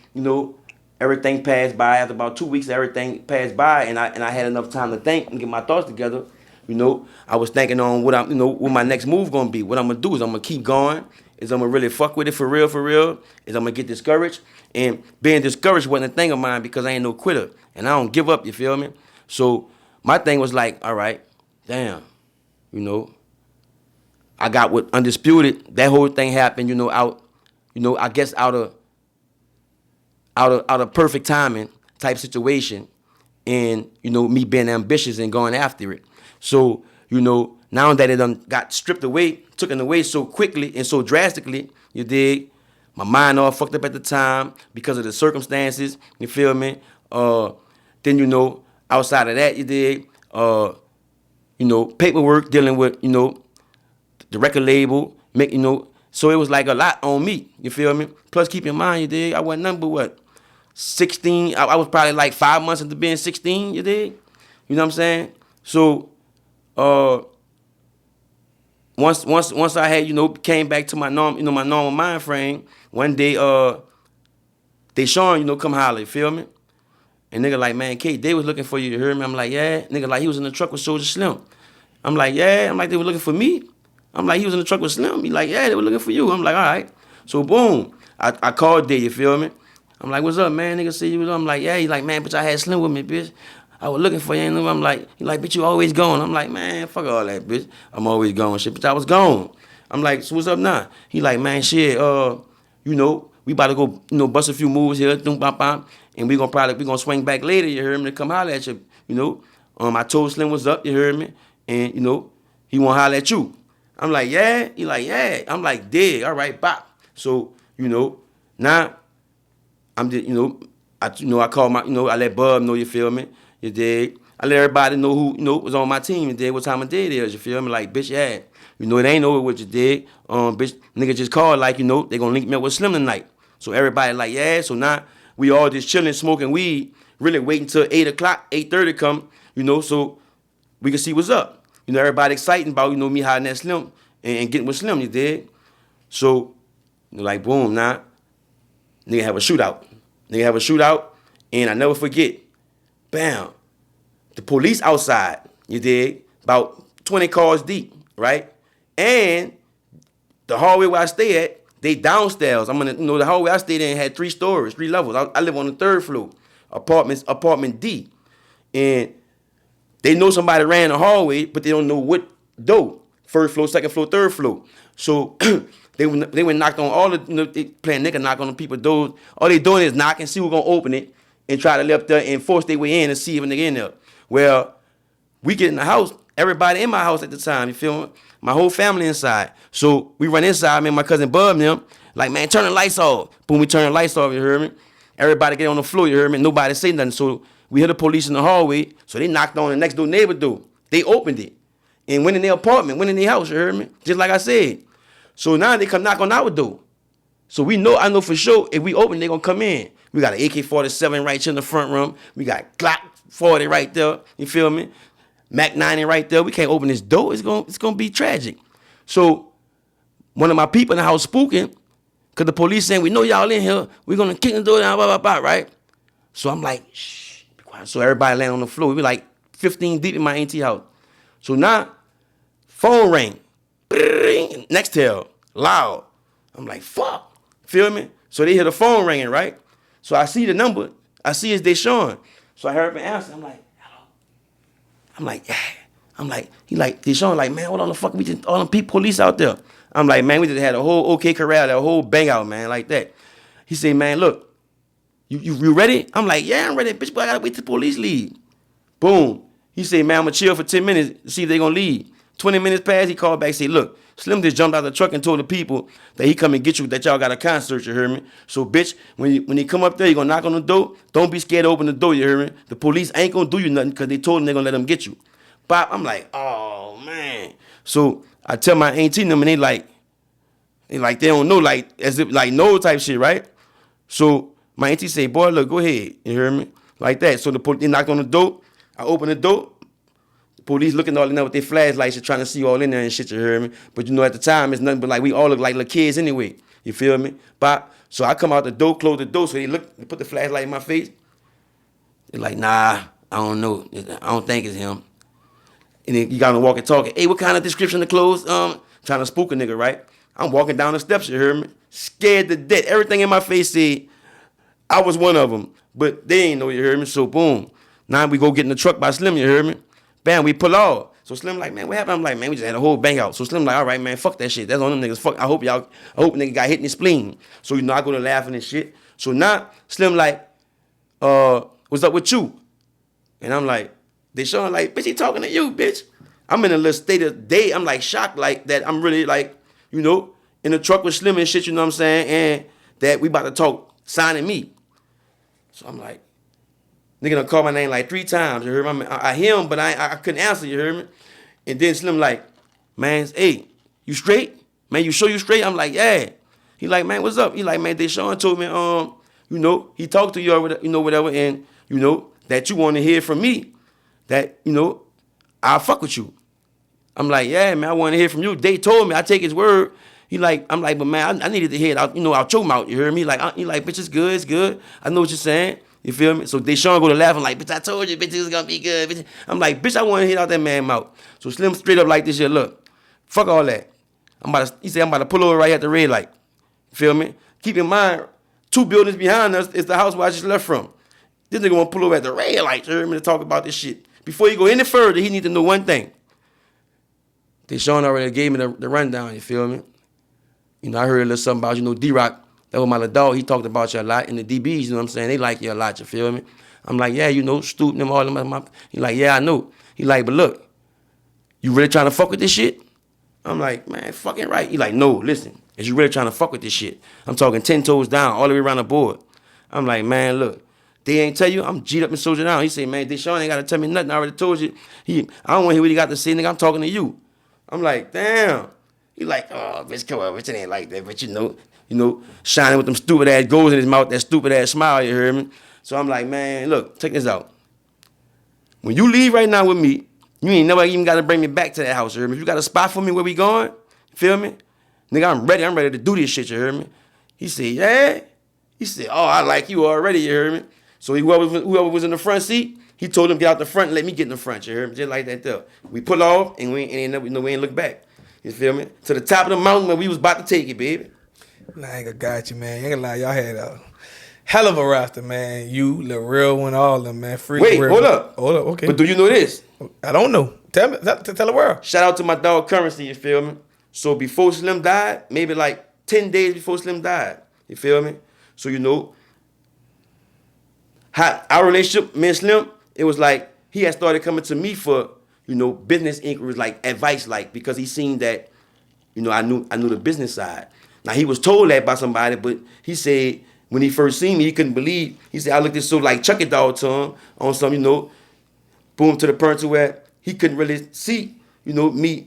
everything passed by. After about 2 weeks, everything passed by, and I had enough time to think and get my thoughts together. I was thinking on what my next move gonna be. What I'm gonna do is I'm gonna keep going. Is I'm gonna really fuck with it for real. Is I'm gonna get discouraged, and being discouraged wasn't a thing of mine because I ain't no quitter and I don't give up. You feel me? So my thing was like, all right, damn, I got with Undisputed. That whole thing happened, I guess out of perfect timing type situation, and me being ambitious and going after it. So now that it done got taken away so quickly and so drastically, you dig? My mind all fucked up at the time because of the circumstances. You feel me? Then outside of that, you dig? Paperwork dealing with the record label, so it was like a lot on me, you feel me? Plus, keep in mind, you dig, I wasn't nothing but 16, I was probably like 5 months into being 16, you dig? You know what I'm saying? So, once I had, came back to my normal mind frame, one day, Deshaun, come holler, you feel me? And nigga like, man, Kate, they was looking for you, you hear me? I'm like, yeah. Nigga like, he was in the truck with Soulja Slim. I'm like, yeah. I'm like, they were looking for me? I'm like, he was in the truck with Slim. He like, yeah, they were looking for you. I'm like, all right. So boom, I called there, you feel me? I'm like, what's up, man? Nigga see you was up. I'm like, yeah. He like, man, bitch, I had Slim with me, bitch. I was looking for you. And I'm like, he like, bitch, you always gone. I'm like, man, fuck all that, bitch. I'm always gone, shit. Bitch, I was gone. I'm like, so what's up now? He like, man, shit, you know, we about to go, you know, bust a few moves here, and we gonna swing back later, you heard me, to come holler at you, you know. I told Slim what's up, you heard me, and, you know, he wanna holler at you. I'm like, yeah? He like, yeah. I'm like, dig, all right, bop. So, you know, now, I'm just, I call my, I let Bub know, you feel me? You dig? I let everybody know who, was on my team, you dig? What time of day it is, you feel me? Like, bitch, yeah. You know, it ain't over what you dig. Bitch, nigga just called, like, they gonna link me up with Slim tonight. So everybody like, yeah. So now we all just chilling, smoking weed, really waiting till 8 o'clock, 8:30 come, so we can see what's up. You know, everybody excited about, me hiding at Slim and getting with Slim, you dig? So, like, boom, now, nigga have a shootout. And I never forget, bam, the police outside, you dig? About 20 cars deep, right? And the hallway where I stay at, they downstairs. The hallway I stayed in had 3 stories, 3 levels. I live on the 3rd floor, apartment D. And they know somebody ran the hallway, but they don't know what door. 1st floor, 2nd floor, 3rd floor. So they went knocked on all the, they playing nigga knock on the people's doors. All they doing is knock and see who's gonna open it and try to lift there and force their way in and see if a nigga in there. Well, we get in the house, everybody in my house at the time, you feel me? My whole family inside. So we run inside, me and my cousin Bub and them, like, man, turn the lights off. Boom, we turn the lights off, you heard me? Everybody get on the floor, you heard me? Nobody say nothing. So we hear the police in the hallway, so they knocked on the next door neighbor door. They opened it and went in their apartment, went in their house, you heard me? Just like I said. So now they come knock on our door. So I know for sure, if we open, they gonna come in. We got an AK-47 right here in the front room. We got Glock 40 right there, you feel me? Mac 90 right there. We can't open this door. It's gonna be tragic. So one of my people in the house spooking, cause the police saying, we know y'all in here. We're gonna kick the door down, blah, blah, blah, right? So I'm like, shh, be quiet. So everybody land on the floor. We like 15 deep in my auntie house. So now, phone ring. Next tail, loud. I'm like, fuck. Feel me? So they hear the phone ringing, right? So I see the number. I see it's Deshaun. So I heard him answer. I'm like, I'm like, yeah. I'm like, he like, Deshaun like, man, what on the fuck? We just, all them people, police out there. I'm like, man, we just had a whole OK Corral, a whole bang out, man, like that. He said, man, look, you ready? I'm like, yeah, I'm ready, bitch, but I gotta wait till the police leave. Boom. He said, man, I'm gonna chill for 10 minutes to see if they gonna leave. 20 minutes passed, he called back, said, look, Slim just jumped out the truck and told the people that he come and get you, that y'all got a concert, you heard me? So, bitch, when he come up there, he gonna knock on the door. Don't be scared to open the door, you heard me? The police ain't gonna do you nothing because they told him they gonna let him get you. But I'm like, oh, man. So I tell my auntie them, and they don't know, like, as if, like, no type shit, right? So my auntie say, boy, look, go ahead, you hear me? Like that. So they knocked on the door. I open the door. Police looking all in there with their flashlights, trying to see all in there and shit, you hear me? But at the time, it's nothing but like we all look like little kids anyway. You feel me? But so I come out the door, close the door, so they put the flashlight in my face. They're like, nah, I don't know. I don't think it's him. And then you got to walk and talking. Hey, what kind of description of clothes? Trying to spook a nigga, right? I'm walking down the steps, you hear me? Scared to death. Everything in my face said I was one of them. But they ain't know, you hear me? So boom. Now we go get in the truck by Slim, you hear me? Bam, we pull off. So Slim like, man, what happened? I'm like, man, we just had a whole bang out. So Slim like, all right, man, fuck that shit. That's on them niggas. Fuck. I hope nigga got hit in the spleen. So I go to laughing and shit. So now Slim like, what's up with you? And I'm like, Deshaun like, bitch, he talking to you, bitch. I'm in a little state of day. I'm like shocked like that. I'm really like, in the truck with Slim and shit, you know what I'm saying? And that we about to talk signing me. So I'm like, nigga done called my name like 3 times. You heard me? I hear him, but I couldn't answer. You heard me? And then Slim like, man, hey, you straight? Man, you sure you straight? I'm like, yeah. He like, man, what's up? He like, man, Deshaun told me, he talked to you or whatever, and that you want to hear from me, that I'll fuck with you. I'm like, yeah, man, I want to hear from you. They told me, I take his word. I'm like, but man, I needed to hear it out, out your mouth. You heard me? He like, bitch, it's good. I know what you're saying. You feel me? So Deshaun go to laughing like, bitch, I told you, bitch, it was gonna be good. Bitch. I'm like, bitch, I want to hear out that man's mouth. So Slim straight up like this shit, look, fuck all that. He said, I'm about to pull over right at the red light. You feel me? keep in mind, 2 buildings behind us is the house where I just left from. This nigga want to pull over at the red light, you heard me, to talk about this shit. Before you go any further, he need to know one thing. Deshaun already gave me the rundown, you feel me? You know, I heard a little something about, you know, D-Rock, that was my little dog, he talked about you a lot, and the DBs, you know what I'm saying, they like you a lot, you feel me? I'm like, yeah, you know, Stoop, them, all them, he like, yeah, I know. He like, but look, you really trying to fuck with this shit? I'm like, man, fucking right. He like, no, listen, is you really trying to fuck with this shit? I'm talking 10 toes down, all the way around the board. I'm like, man, look, they ain't tell you, I'm G'd up and Soulja down. He say, man, Deshaun ain't got to tell me nothing. I already told you. I don't want to hear what he got to say, nigga. I'm talking to you. I'm like, damn. He like, oh, bitch, come on, bitch, it ain't like that, but you know, shining with them stupid ass goals in his mouth, that stupid ass smile, you heard me? So I'm like, man, look, check this out. When you leave right now with me, you ain't never even got to bring me back to that house, you heard me? If you got a spot for me where we going, you feel me? Nigga, I'm ready to do this shit, you heard me? He said, yeah? He said, oh, I like you already, you heard me? So whoever was in the front seat, he told him get out the front and let me get in the front, you heard me? Just like that there. We pull off and we ain't look back. You feel me? To the top of the mountain where we was about to take it, baby. Nah, I ain't gonna got you, man. You ain't gonna lie, y'all had a hell of a roster, man. You, Lil Real one, all of them, man. Wait, hold up, okay. But do you know this? I don't know. Tell the world. Shout out to my dog Currency, you feel me? So before Slim died, maybe like 10 days before Slim died, you feel me? So you know, how our relationship, me and Slim, it was like he had started coming to me for, you know, business inquiries, like advice, like, because he seen that, you know, I knew the business side. Now he was told that by somebody, but he said when he first seen me, he couldn't believe. He said I looked at so like Chucky Dog to him on some, you know, boom to the point to where he couldn't really see, you know, me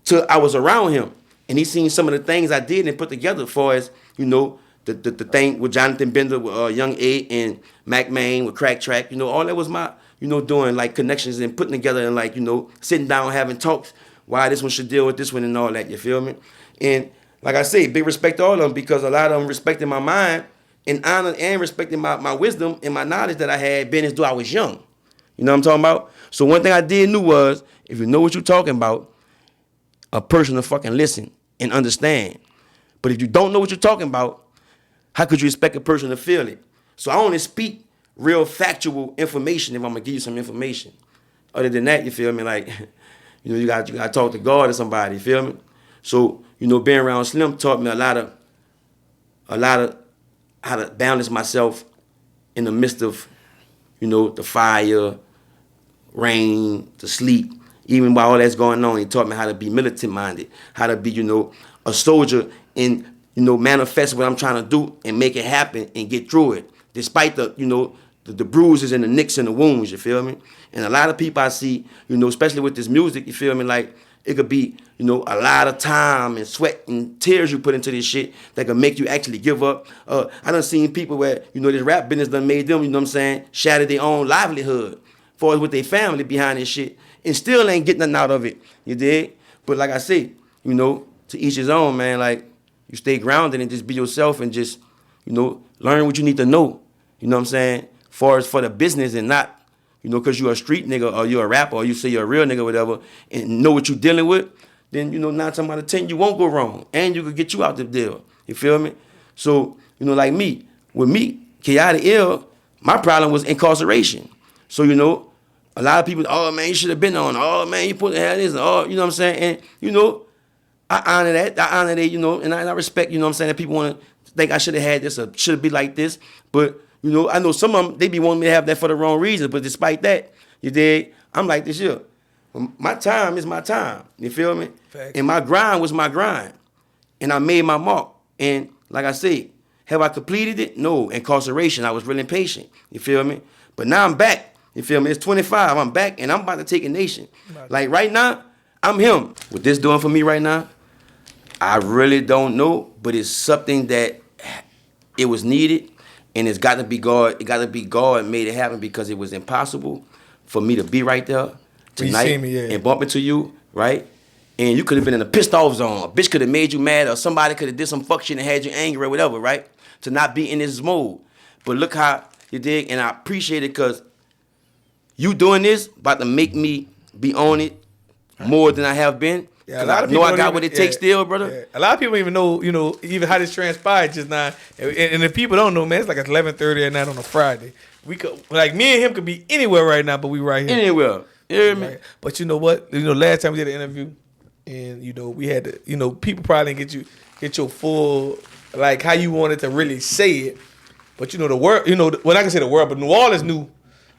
till I was around him. And he seen some of the things I did and put together as far as, you know, the thing with Jonathan Bender, with Young A and Mac Main with Crack Track, you know, all that was my, you know, doing like connections and putting together and like, you know, sitting down having talks, why this one should deal with this one and all that, you feel me? And like I say, big respect to all of them because a lot of them respected my mind and honor and respecting my wisdom and my knowledge that I had been as though I was young. You know what I'm talking about? So one thing I did knew was, if you know what you're talking about, a person to fucking listen and understand. But if you don't know what you're talking about, how could you expect a person to feel it? So I only speak real factual information if I'm gonna give you some information. Other than that, you feel me? Like, you know, you gotta talk to God or somebody, you feel me? So, you know, being around Slim taught me a lot of how to balance myself in the midst of, you know, the fire, rain, the sleep. Even while all that's going on, he taught me how to be militant minded, how to be, you know, a soldier and, you know, manifest what I'm trying to do and make it happen and get through it. Despite the, you know, the bruises and the nicks and the wounds, you feel me? And a lot of people I see, you know, especially with this music, you feel me, like it could be, you know, a lot of time and sweat and tears you put into this shit that could make you actually give up. I done seen people where, you know, this rap business done made them, you know what I'm saying, shatter their own livelihood as far as with their family behind this shit and still ain't getting nothing out of it, you dig? But like I say, you know, to each his own, man, like you stay grounded and just be yourself and just, you know, learn what you need to know, you know what I'm saying, far as for the business and not, you know, because you're a street nigga or you're a rapper or you say you're a real nigga or whatever and know what you're dealing with, then, you know, 9 times out of 10, you won't go wrong. And you could get you out the deal. You feel me? So, you know, like me, with me, Kayotic ill, my problem was incarceration. So, you know, a lot of people, oh, man, you should have been on. Oh, man, you supposed to have this. Oh, you know what I'm saying? And, you know, I honor that. I honor that, you know, and I respect, you know what I'm saying, that people want to think I should have had this or should have been like this. But, you know, I know some of them, they be wanting me to have that for the wrong reason. But despite that, you dig, I'm like this here. My time is my time. You feel me? Facts. And my grind was my grind. And I made my mark. And like I said, have I completed it? No. Incarceration, I was really impatient. You feel me? But now I'm back. You feel me? It's 25. I'm back and I'm about to take a nation. Like right now, I'm him. What this doing for me right now, I really don't know. But it's something that it was needed. And it's got to be God. It got to be God made it happen because it was impossible for me to be right there tonight and bump into you, right? And you could have been in a pissed off zone. A bitch could have made you mad or somebody could have did some fuck shit and had you angry or whatever, right? To not be in this mode. But look how you dig, and I appreciate it because you doing this about to make me be on it more than I have been. Yeah, a lot of know people I got what it takes still, brother. Yeah. A lot of people don't even know, even how this transpired just now. And if people don't know, man, it's like 11:30 at night on a Friday. We could, like, me and him could be anywhere right now, but we right here. Anywhere. You hear me? Right. But you know what? Last time we did an interview, and we had to, people probably didn't get your full, like, how you wanted to really say it. But the world, well, I can say the world, but New Orleans knew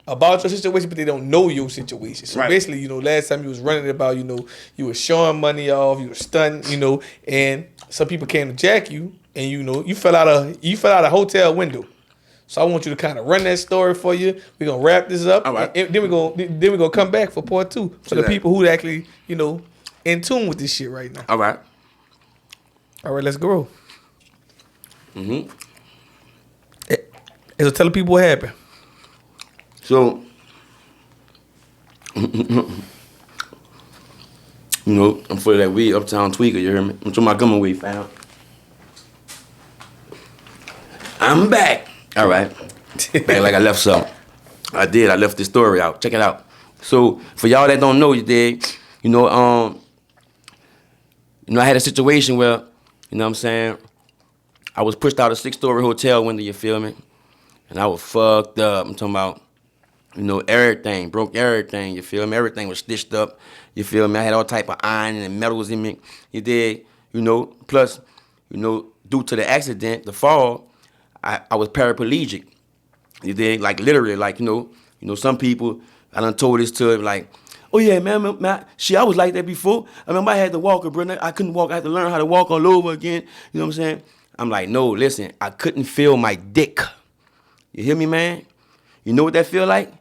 about your situation, but they don't know your situation. So basically, last time you was running about, you was showing money off, you was stunting, and some people came to jack you, and you fell out a hotel window. So I want you to kind of run that story for you. We're gonna wrap this up, all right. and then we're gonna come back for part 2 for the people who actually, in tune with this shit right now. All right. All right, let's go. So tell the people what happened. So, I'm for that weed, Uptown Tweaker, you hear me? I'm talking about gummy weed, fam. I'm back. All right. Back like I left something. I did. I left this story out. Check it out. So, for y'all that don't know, I had a situation where, what I'm saying, I was pushed out a 6-story hotel window, you feel me? And I was fucked up. I'm talking about, everything, broke everything, you feel me? Everything was stitched up, you feel me? I had all type of iron and metals in me, you dig? Plus, due to the accident, the fall, I was paraplegic, you dig? Like, literally, like, some people, I done told this to, like, oh yeah, man, shit, I was like that before. I remember I had to walk, bro. I couldn't walk. I had to learn how to walk all over again. You know what I'm saying? I'm like, no, listen, I couldn't feel my dick. You hear me, man? You know what that feel like?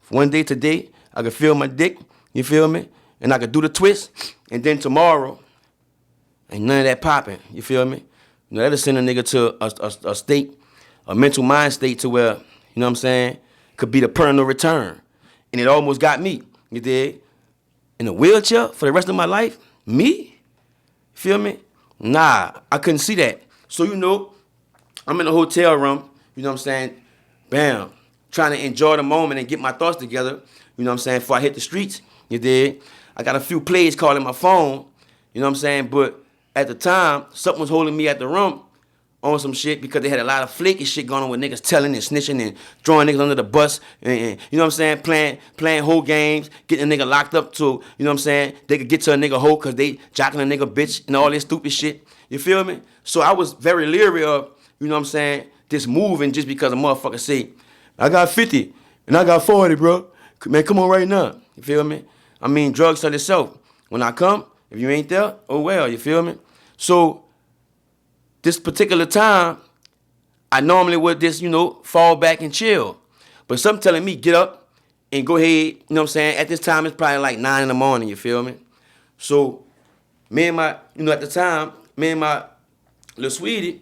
One day today, I could feel my dick, you feel me? And I could do the twist, and then tomorrow, ain't none of that popping, you feel me? That'll send a nigga to a state, a mental mind state to where, could be the permanent return. And it almost got me, you dig? In a wheelchair for the rest of my life? Me? Feel me? Nah, I couldn't see that. So, I'm in a hotel room, bam, trying to enjoy the moment and get my thoughts together, before I hit the streets, you dig? I got a few plays calling my phone, but at the time, something was holding me at the room on some shit because they had a lot of flaky shit going on with niggas telling and snitching and throwing niggas under the bus and playing whole games, getting a nigga locked up to, they could get to a nigga hoe because they jocking a nigga bitch and all this stupid shit, you feel me? So I was very leery of, this moving just because a motherfucker say, I got 50 and I got 40, bro. Man, come on right now. You feel me? I mean, drugs sell itself. When I come, if you ain't there, oh well, you feel me? So this particular time, I normally would just, fall back and chill. But something telling me, get up and go ahead, At this time, it's probably like 9 in the morning, you feel me? So me and my, at the time, me and my little sweetie,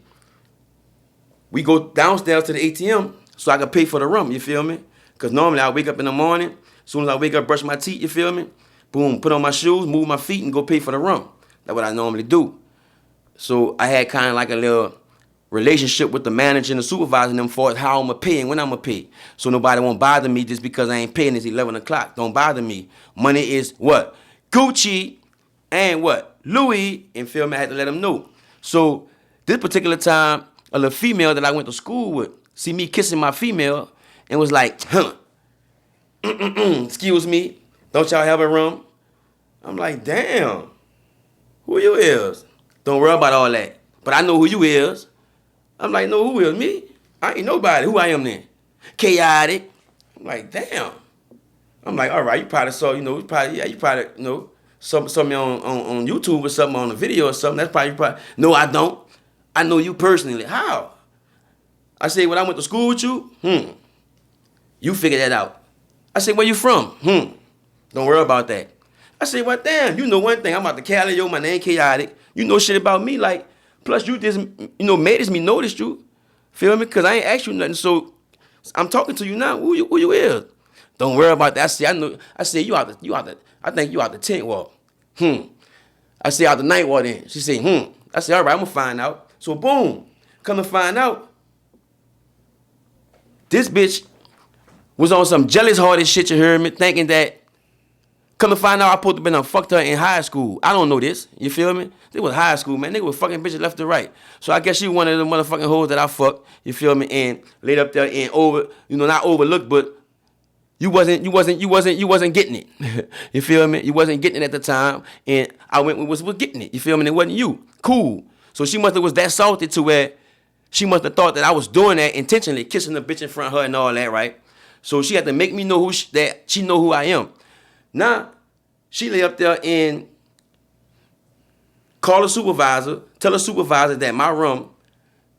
we go downstairs to the ATM so I can pay for the room, you feel me? Because normally I wake up in the morning, as soon as I wake up, brush my teeth, you feel me? Boom, put on my shoes, move my feet, and go pay for the room. That's what I normally do. So I had kind of like a little relationship with the manager and the supervisor and them for how I'm going to pay and when I'm going to pay. So nobody won't bother me just because I ain't paying. It's 11 o'clock. Don't bother me. Money is what? Gucci and what? Louis, and feel me? I had to let them know. So this particular time, a little female that I went to school with see me kissing my female and was like, excuse me, don't y'all have a room? I'm like, damn, who you is? Don't worry about all that. But I know who you is. I'm like, no, who is me? I ain't nobody. Who I am then? Kayotic. I'm like, damn. I'm like, all right, you probably saw, you probably, something on YouTube or something on a video or something. That's probably, no, I don't. I know you personally. How? I say, when I went to school with you, you figure that out. I say, where you from? Don't worry about that. I say, well, damn, you know one thing. I'm out to Cali, my name Kayotic. You know shit about me, like, plus you just, made me notice you. Feel me? Because I ain't asked you nothing, so I'm talking to you now. Who you is? Don't worry about that. I say, I think you out the tent walk. I say, out the night walk then. She say, I say, all right, I'm going to find out. So, boom, come to find out, this bitch was on some jealous-hearted shit, you heard me, thinking that Come to find out, I supposed to been fucked her in high school. I don't know this. You feel me? This was high school, man. Nigga was fucking bitches left to right. So I guess she one of the motherfucking hoes that I fucked. You feel me? And laid up there and not overlooked, but you wasn't getting it. You feel me? You wasn't getting it at the time, and I was getting it. You feel me? And it wasn't you. Cool. So she must have was that salty to where she must have thought that I was doing that intentionally, kissing the bitch in front of her and all that, right? So she had to make me know that she know who I am. Now, she lay up there and call a supervisor, tell a supervisor that my room,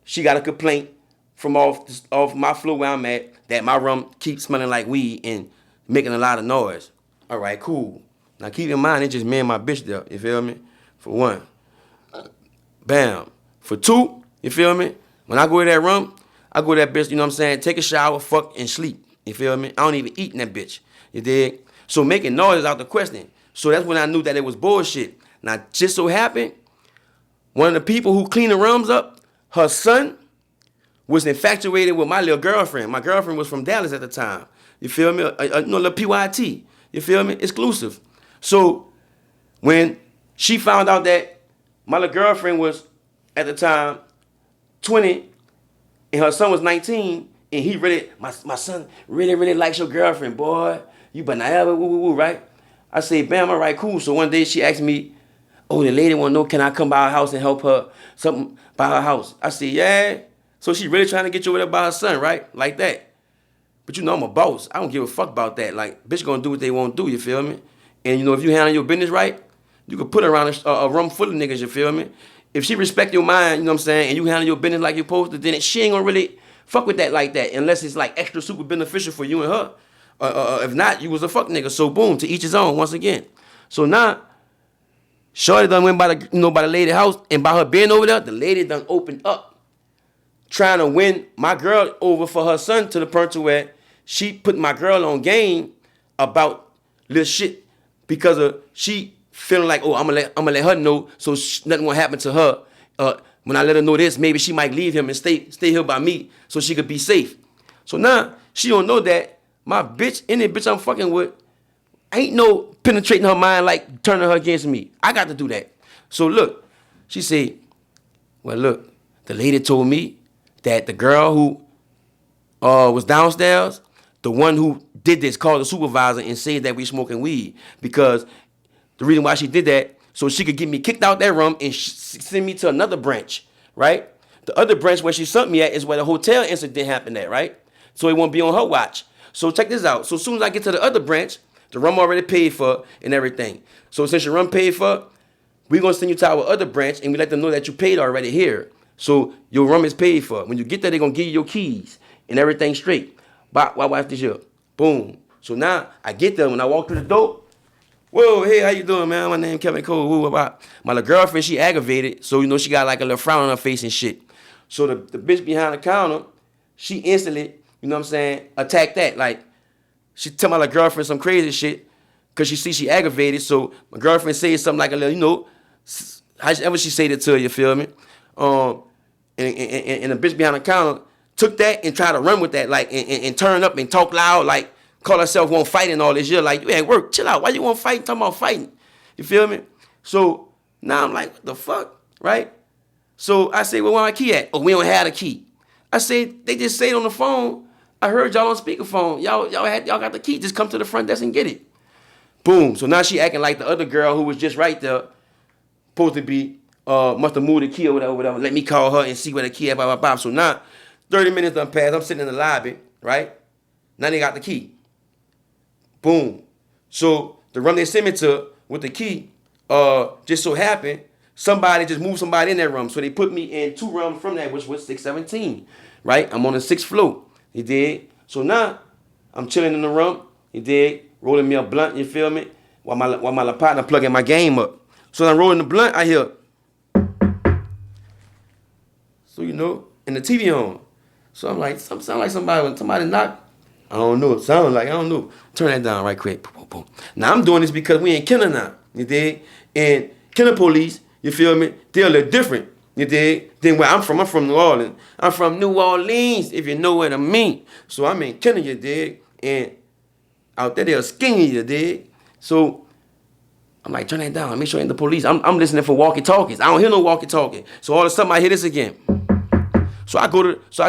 she got a complaint from off my floor where I'm at, that my room keeps smelling like weed and making a lot of noise. All right, cool. Now keep in mind, it's just me and my bitch there, you feel me? For one. Bam. For two, you feel me? When I go to that room, I go to that bitch, you know what I'm saying, take a shower, fuck, and sleep. You feel me? I don't even eat in that bitch. You dig? So making noise is out the question. So that's when I knew that it was bullshit. Now, just so happened, one of the people who cleaned the rooms up, her son was infatuated with my little girlfriend. My girlfriend was from Dallas at the time. You feel me? Little PYT. You feel me? Exclusive. So when she found out that my little girlfriend was, at the time, 20, and her son was 19, and he really, my son really likes your girlfriend, boy. You better not ever woo, right? I say, bam, all right, cool. So one day she asked me, oh, the lady want to know, can I come by her house and help her something by her house? I said, yeah. So she really trying to get you with her by her son, right? Like that. But you know I'm a boss. I don't give a fuck about that. Like, bitch gonna do what they want to do, you feel me? And you know, if you handle your business right, you can put her around a room full of niggas, you feel me? If she respect your mind, you know what I'm saying, and you handle your business like you're supposed to, then she ain't gonna really fuck with that like that, unless it's like extra super beneficial for you and her. If not, you was a fuck nigga. So boom, to each his own once again. So now, shorty done went by the lady house, and by her being over there, the lady done opened up, trying to win my girl over for her son, to the point to where she put my girl on game about little shit because of she feeling like, oh, I'm gonna let her know so nothing will happen to her. When I let her know this, maybe she might leave him and stay here by me so she could be safe. So now she don't know that my bitch, any bitch I'm fucking with, ain't no penetrating her mind like turning her against me. I got to do that. So look, she said, well look, the lady told me that the girl who was downstairs, the one who did this, called the supervisor and said that we smoking weed, because the reason why she did that, so she could get me kicked out that room and send me to another branch, right? The other branch where she sent me at is where the hotel incident happened at, right? So it won't be on her watch. So check this out. So as soon as I get to the other branch, the room already paid for and everything. So since your room paid for, we're going to send you to our other branch and we let them know that you paid already here. So your room is paid for. When you get there, they're going to give you your keys and everything straight. But watch this here. Boom. So now I get there. When I walk through the door, whoa, hey, how you doing, man? My name Kevin Cole. Who about? My little girlfriend, she aggravated. So, you know, she got like a little frown on her face and shit. So the bitch behind the counter, she instantly, you know what I'm saying, attacked that. Like, she tell my little girlfriend some crazy shit because she see she aggravated. So my girlfriend says something like a little, you know, however she said it to her, you feel me? And the bitch behind the counter took that and tried to run with that, like, and turn up and talk loud, like, call herself won't fight and all this shit. Like, you at work, chill out. Why you won't fight? Talking about fighting. You feel me? So now I'm like, what the fuck, right? So I say, well, where my key at? Oh, we don't have a key. I said, they just say it on the phone. I heard y'all on speakerphone. Y'all got the key. Just come to the front desk and get it. Boom. So now she acting like the other girl who was just right there, supposed to be, must have moved the key or whatever. Let me call her and see where the key at, blah, blah, blah. So now 30 minutes done passed. I'm sitting in the lobby, right? Now they got the key. Boom. So the room they sent me to with the key, just so happened, somebody just moved somebody in that room. So they put me in 2 rooms from that, which was 617, right? I'm on the 6th floor. You dig? So now I'm chilling in the room. You dig? Rolling me a blunt, you feel me? While my partner plugging my game up. So I'm rolling the blunt, I hear. So, you know, and the TV on. So I'm like, sound like somebody knocked. I don't know. It sounds like, I don't know. Turn that down right quick. Boom, boom, boom. Now I'm doing this because we in Kenner now. You dig? And Kenner police, you feel me? They're a little different. You dig? Then where I'm from New Orleans. I'm from New Orleans, if you know what I mean. So I'm in Kenner, you dig? And out there they're skinny, you dig? So I'm like, turn that down. Make sure it ain't the police. I'm listening for walkie-talkies. I don't hear no walkie-talkie. So all of a sudden I hear this again. So I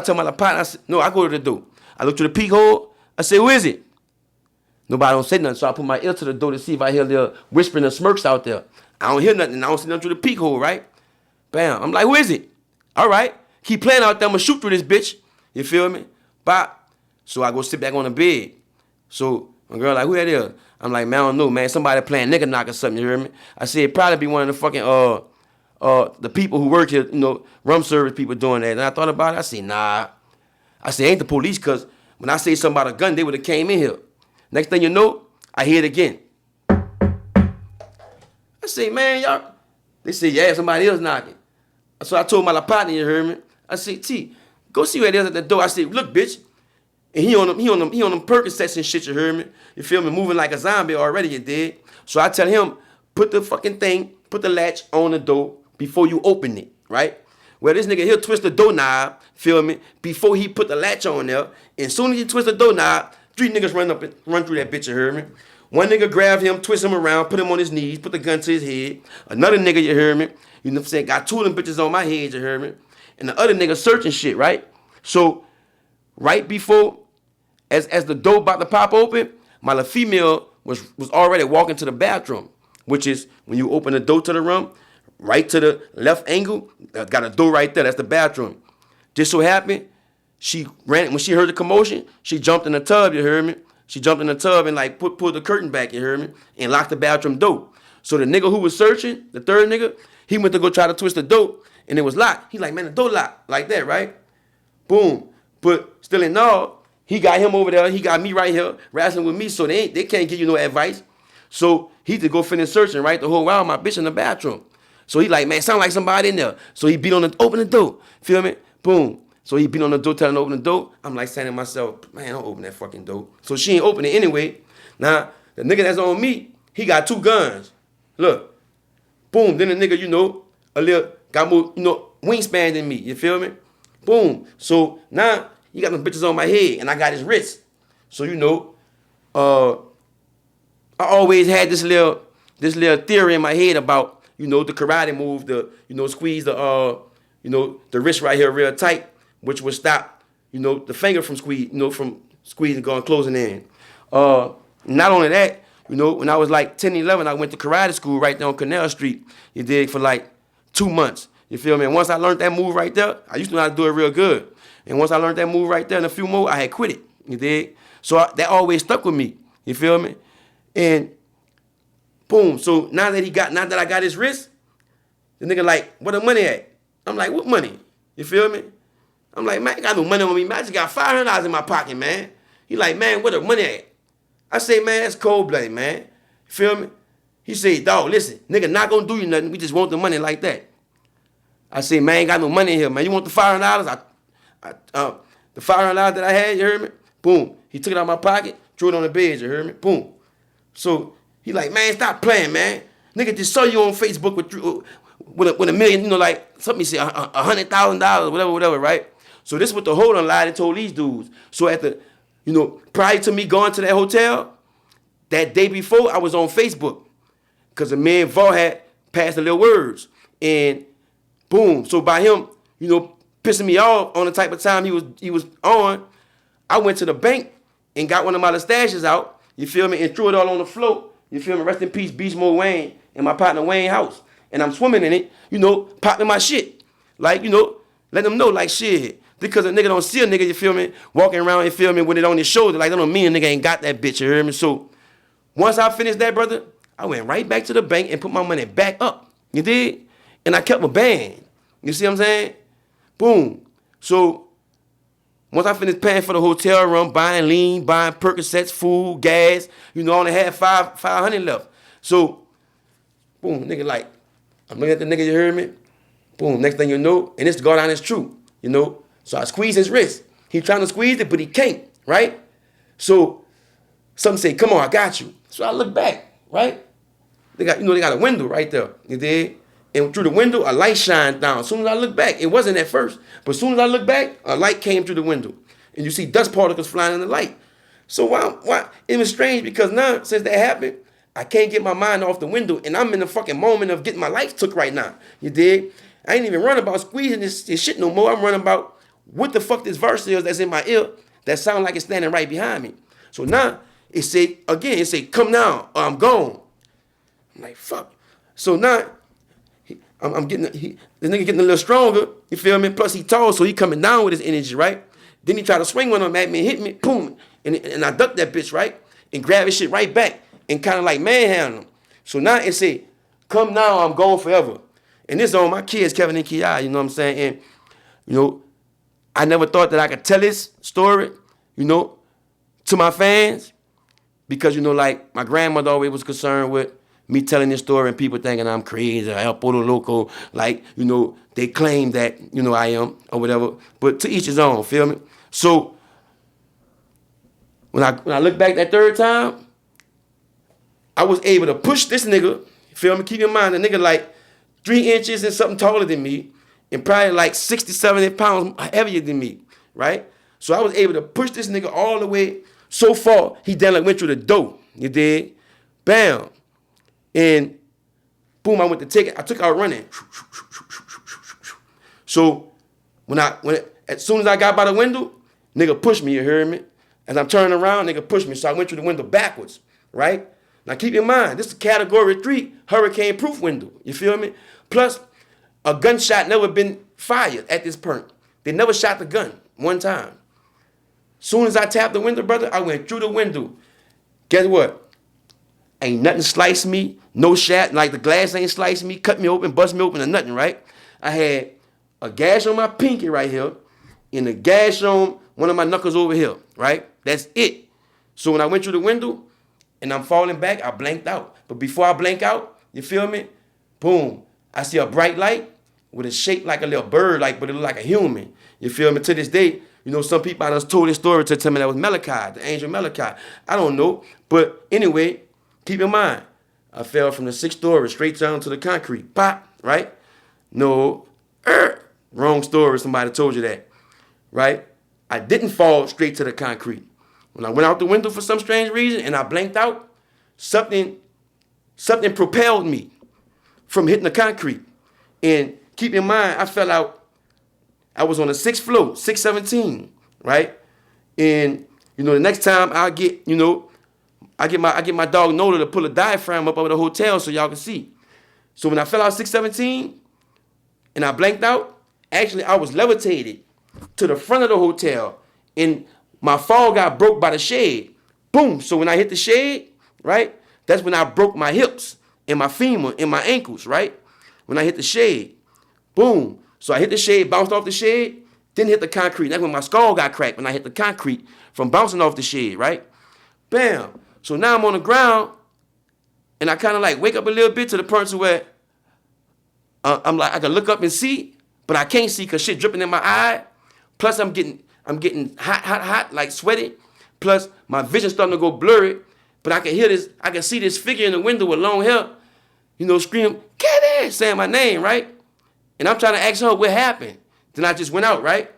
tell my partner, I said, no, I go to the door. I look through the peek hole. I say, who is it? Nobody don't say nothing. So I put my ear to the door to see if I hear the whispering of smirks out there. I don't hear nothing. I don't see nothing through the peek hole, right? Bam. I'm like, who is it? All right. Keep playing out there. I'm going to shoot through this bitch. You feel me? Bop. So I go sit back on the bed. So my girl like, who that is? I'm like, man, I don't know, man. Somebody playing nigga knock or something, you hear me? I said, it'd probably be one of the fucking, the people who work here, you know, room service people doing that. And I thought about it. I said, nah. I said, ain't the police, because when I say something about a gun, they would have came in here. Next thing you know, I hear it again. I say, man, y'all. They say, yeah, somebody else knocking. So I told my partner, you heard me? I said, T, go see who it is at the door. I said, look, bitch. And he on them Percocets and shit, you heard me? You feel me? Moving like a zombie already, you did. So I tell him, put the latch on the door before you open it, right? Well, this nigga, he'll twist the door knob, feel me, before he put the latch on there. And as soon as he twist the door knob, 3 niggas run through that bitch, you heard me? One nigga grab him, twist him around, put him on his knees, put the gun to his head. Another nigga, you heard me? You know what I'm saying? Got 2 of them bitches on my head, you heard me? And the other nigga searching shit, right? So, right before, as the door about to pop open, my little female was already walking to the bathroom, which is when you open the door to the room, right to the left angle, got a door right there. That's the bathroom. Just so happened, she ran, when she heard the commotion, she jumped in the tub, you heard me? She jumped in the tub and like pulled the curtain back, you heard me? And locked the bathroom door. So the nigga who was searching, the third nigga, he went to go try to twist the door and it was locked. He like, man, the door locked, like that, right? Boom. But still in all, he got him over there. He got me right here wrestling with me, so they can't give you no advice. So he to go finish searching, right? The whole while my bitch in the bathroom. So he like, man, sound like somebody in there. So he beat on open the door. Feel me? Boom. So he beat on the door, telling her to open the door. I'm like saying to myself, man, don't open that fucking door. So she ain't open it anyway. Now, the nigga that's on me, he got 2 guns. Look. Boom. Then the nigga, you know, got more, you know, wingspan than me. You feel me? Boom. So now, he got them bitches on my head, and I got his wrist. So, you know, I always had this little theory in my head about, you know, the karate move, squeeze the wrist right here real tight, which would stop, you know, the finger from squeezing, going, closing in. Not only that, you know, when I was like 10, 11, I went to karate school right there on Canal Street, you dig, for like 2 months. You feel me? And once I learned that move right there, I used to know how to do it real good. And once I learned that move right there and a few more, I had quit it. You dig? So that always stuck with me. You feel me? And boom. So now that I got his wrist, the nigga like, where the money at? I'm like, what money? You feel me? I'm like, man, I got no money on me, man. I just got $500 in my pocket, man. He like, man, where the money at? I say, man, that's cold-blooded, man. You feel me? He say, dog, listen, nigga not gonna do you nothing. We just want the money like that. I say, man, I ain't got no money in here, man. You want the $500? The $500 that I had, you heard me? Boom. He took it out of my pocket, threw it on the bed, you heard me? Boom. So he like, man, stop playing, man. Nigga just saw you on Facebook with a million, you know, like something he said, $100,000, whatever, right? So this is what the hold on lie they told these dudes. So at the, you know, prior to me going to that hotel, that day before, I was on Facebook. Because the man Vo had passed the little words. And boom. So by him, you know, pissing me off on the type of time he was on, I went to the bank and got one of my little stashes out, you feel me, and threw it all on the floor. You feel me? Rest in peace, Beast Mode Wayne and my partner Wayne house. And I'm swimming in it, you know, popping my shit. Like, you know, let them know, like, shit. Because a nigga don't see a nigga, you feel me, walking around, you feel me, with it on his shoulder. Like, that don't mean a nigga ain't got that bitch, you hear me? So once I finished that, brother, I went right back to the bank and put my money back up. You did? And I kept a band. You see what I'm saying? Boom. So once I finished paying for the hotel room, buying lean, buying Percocets, food, gas, you know, I only had 500 left. So, boom, nigga, like, I'm looking at the nigga, you heard me? Boom, next thing you know, and this go down is true, you know? So I squeeze his wrist. He trying to squeeze it, but he can't, right? So something say, come on, I got you. So I look back, right? They got a window right there, you dig? And through the window, a light shined down. As soon as I look back, it wasn't at first, but as soon as I look back, a light came through the window. And you see dust particles flying in the light. So why? It was strange because now, since that happened, I can't get my mind off the window, and I'm in the fucking moment of getting my life took right now. You dig? I ain't even running about squeezing this shit no more. I'm running about what the fuck this verse is that's in my ear that sound like it's standing right behind me. So now, it say, come now, or I'm gone. I'm like, fuck. So now, I'm getting, this nigga getting a little stronger, you feel me? Plus he tall, so he coming down with his energy, right? Then he try to swing one of them at me and hit me, boom. And I ducked that bitch, right? And grab his shit right back and kind of like manhandle him. So now it say, come now, I'm gone forever. And this on my kids, Kevin and Ki, you know what I'm saying? And, you know, I never thought that I could tell this story, you know, to my fans. Because, you know, like, my grandmother always was concerned with me telling this story and people thinking I'm crazy, El Polo Loco, like, you know, they claim that, you know, I am, or whatever. But to each his own, feel me? So, when I look back that third time, I was able to push this nigga, feel me? Keep in mind, the nigga like 3 inches and something taller than me, and probably like 60, 70 pounds heavier than me, right? So I was able to push this nigga all the way so far, he then like went through the door, you dig? Bam. And boom, I went to take it. I took out running. So as soon as I got by the window, nigga pushed me, you heard me? As I'm turning around, nigga pushed me. So I went through the window backwards, right? Now keep in mind, this is a category 3 hurricane proof window. You feel me? Plus, a gunshot never been fired at this point. They never shot the gun one time. Soon as I tapped the window, brother, I went through the window. Guess what? Ain't nothing sliced me. No shot. Like the glass ain't sliced me, cut me open, bust me open, or nothing, right? I had a gash on my pinky right here and a gash on one of my knuckles over here, right? That's it. So when I went through the window and I'm falling back, I blanked out. But before I blank out, you feel me? Boom. I see a bright light with a shape like a little bird, but it looked like a human. You feel me? To this day, you know, some people I just told this story to tell me that was Malachi, the angel Malachi. I don't know. But anyway, keep in mind, I fell from the 6th story straight down to the concrete. Pop, right? No, wrong story. Somebody told you that, right? I didn't fall straight to the concrete. When I went out the window for some strange reason and I blanked out, something propelled me from hitting the concrete. And keep in mind, I fell out. I was on the 6th floor, 617, right? And, you know, the next time I get my dog Nola to pull a diaphragm up over the hotel so y'all can see. So when I fell out 617 and I blanked out, actually I was levitated to the front of the hotel and my fall got broke by the shade. Boom. So when I hit the shade, right, that's when I broke my hips and my femur and my ankles, right? When I hit the shade, boom. So I hit the shade, bounced off the shade, then hit the concrete. That's when my skull got cracked, when I hit the concrete from bouncing off the shade, right? Bam. So now I'm on the ground, and I kind of like wake up a little bit to the point where I'm like, I can look up and see, but I can't see because shit dripping in my eye. Plus I'm getting hot, like sweaty. Plus my vision starting to go blurry, but I can see this figure in the window with long hair, you know, scream, Kevin, saying my name, right? And I'm trying to ask her what happened. Then I just went out, right?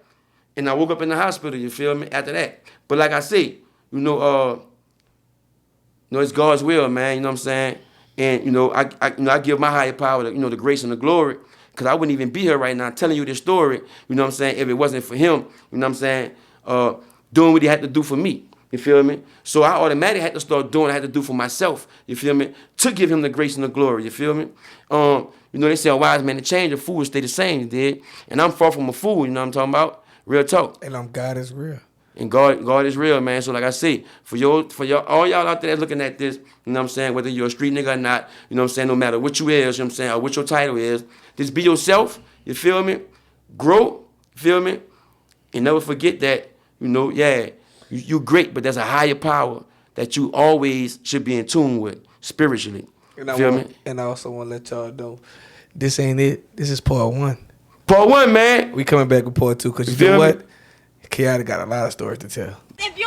And I woke up in the hospital, you feel me, after that. But like I say, you know, it's God's will, man, you know what I'm saying? And, you know, I give my higher power, the grace and the glory, because I wouldn't even be here right now telling you this story, you know what I'm saying, if it wasn't for him, you know what I'm saying, doing what he had to do for me, you feel me? So I automatically had to start doing what I had to do for myself, you feel me, to give him the grace and the glory, you feel me? You know, they say a wise man to change, a fool stay the same, you did? And I'm far from a fool, you know what I'm talking about? Real talk. And God is real. And God is real, man. So like I say, for all y'all out there looking at this, you know what I'm saying, whether you're a street nigga or not, you know what I'm saying, no matter what you is, you know what I'm saying, or what your title is, just be yourself, you feel me? Grow, you feel me? And never forget that, you know, yeah, you great, but there's a higher power that you always should be in tune with spiritually. And I also want to let y'all know, this ain't it. This is part 1. Part 1, man. We coming back with part 2 because you know what? Kayotic got a lot of stories to tell. If you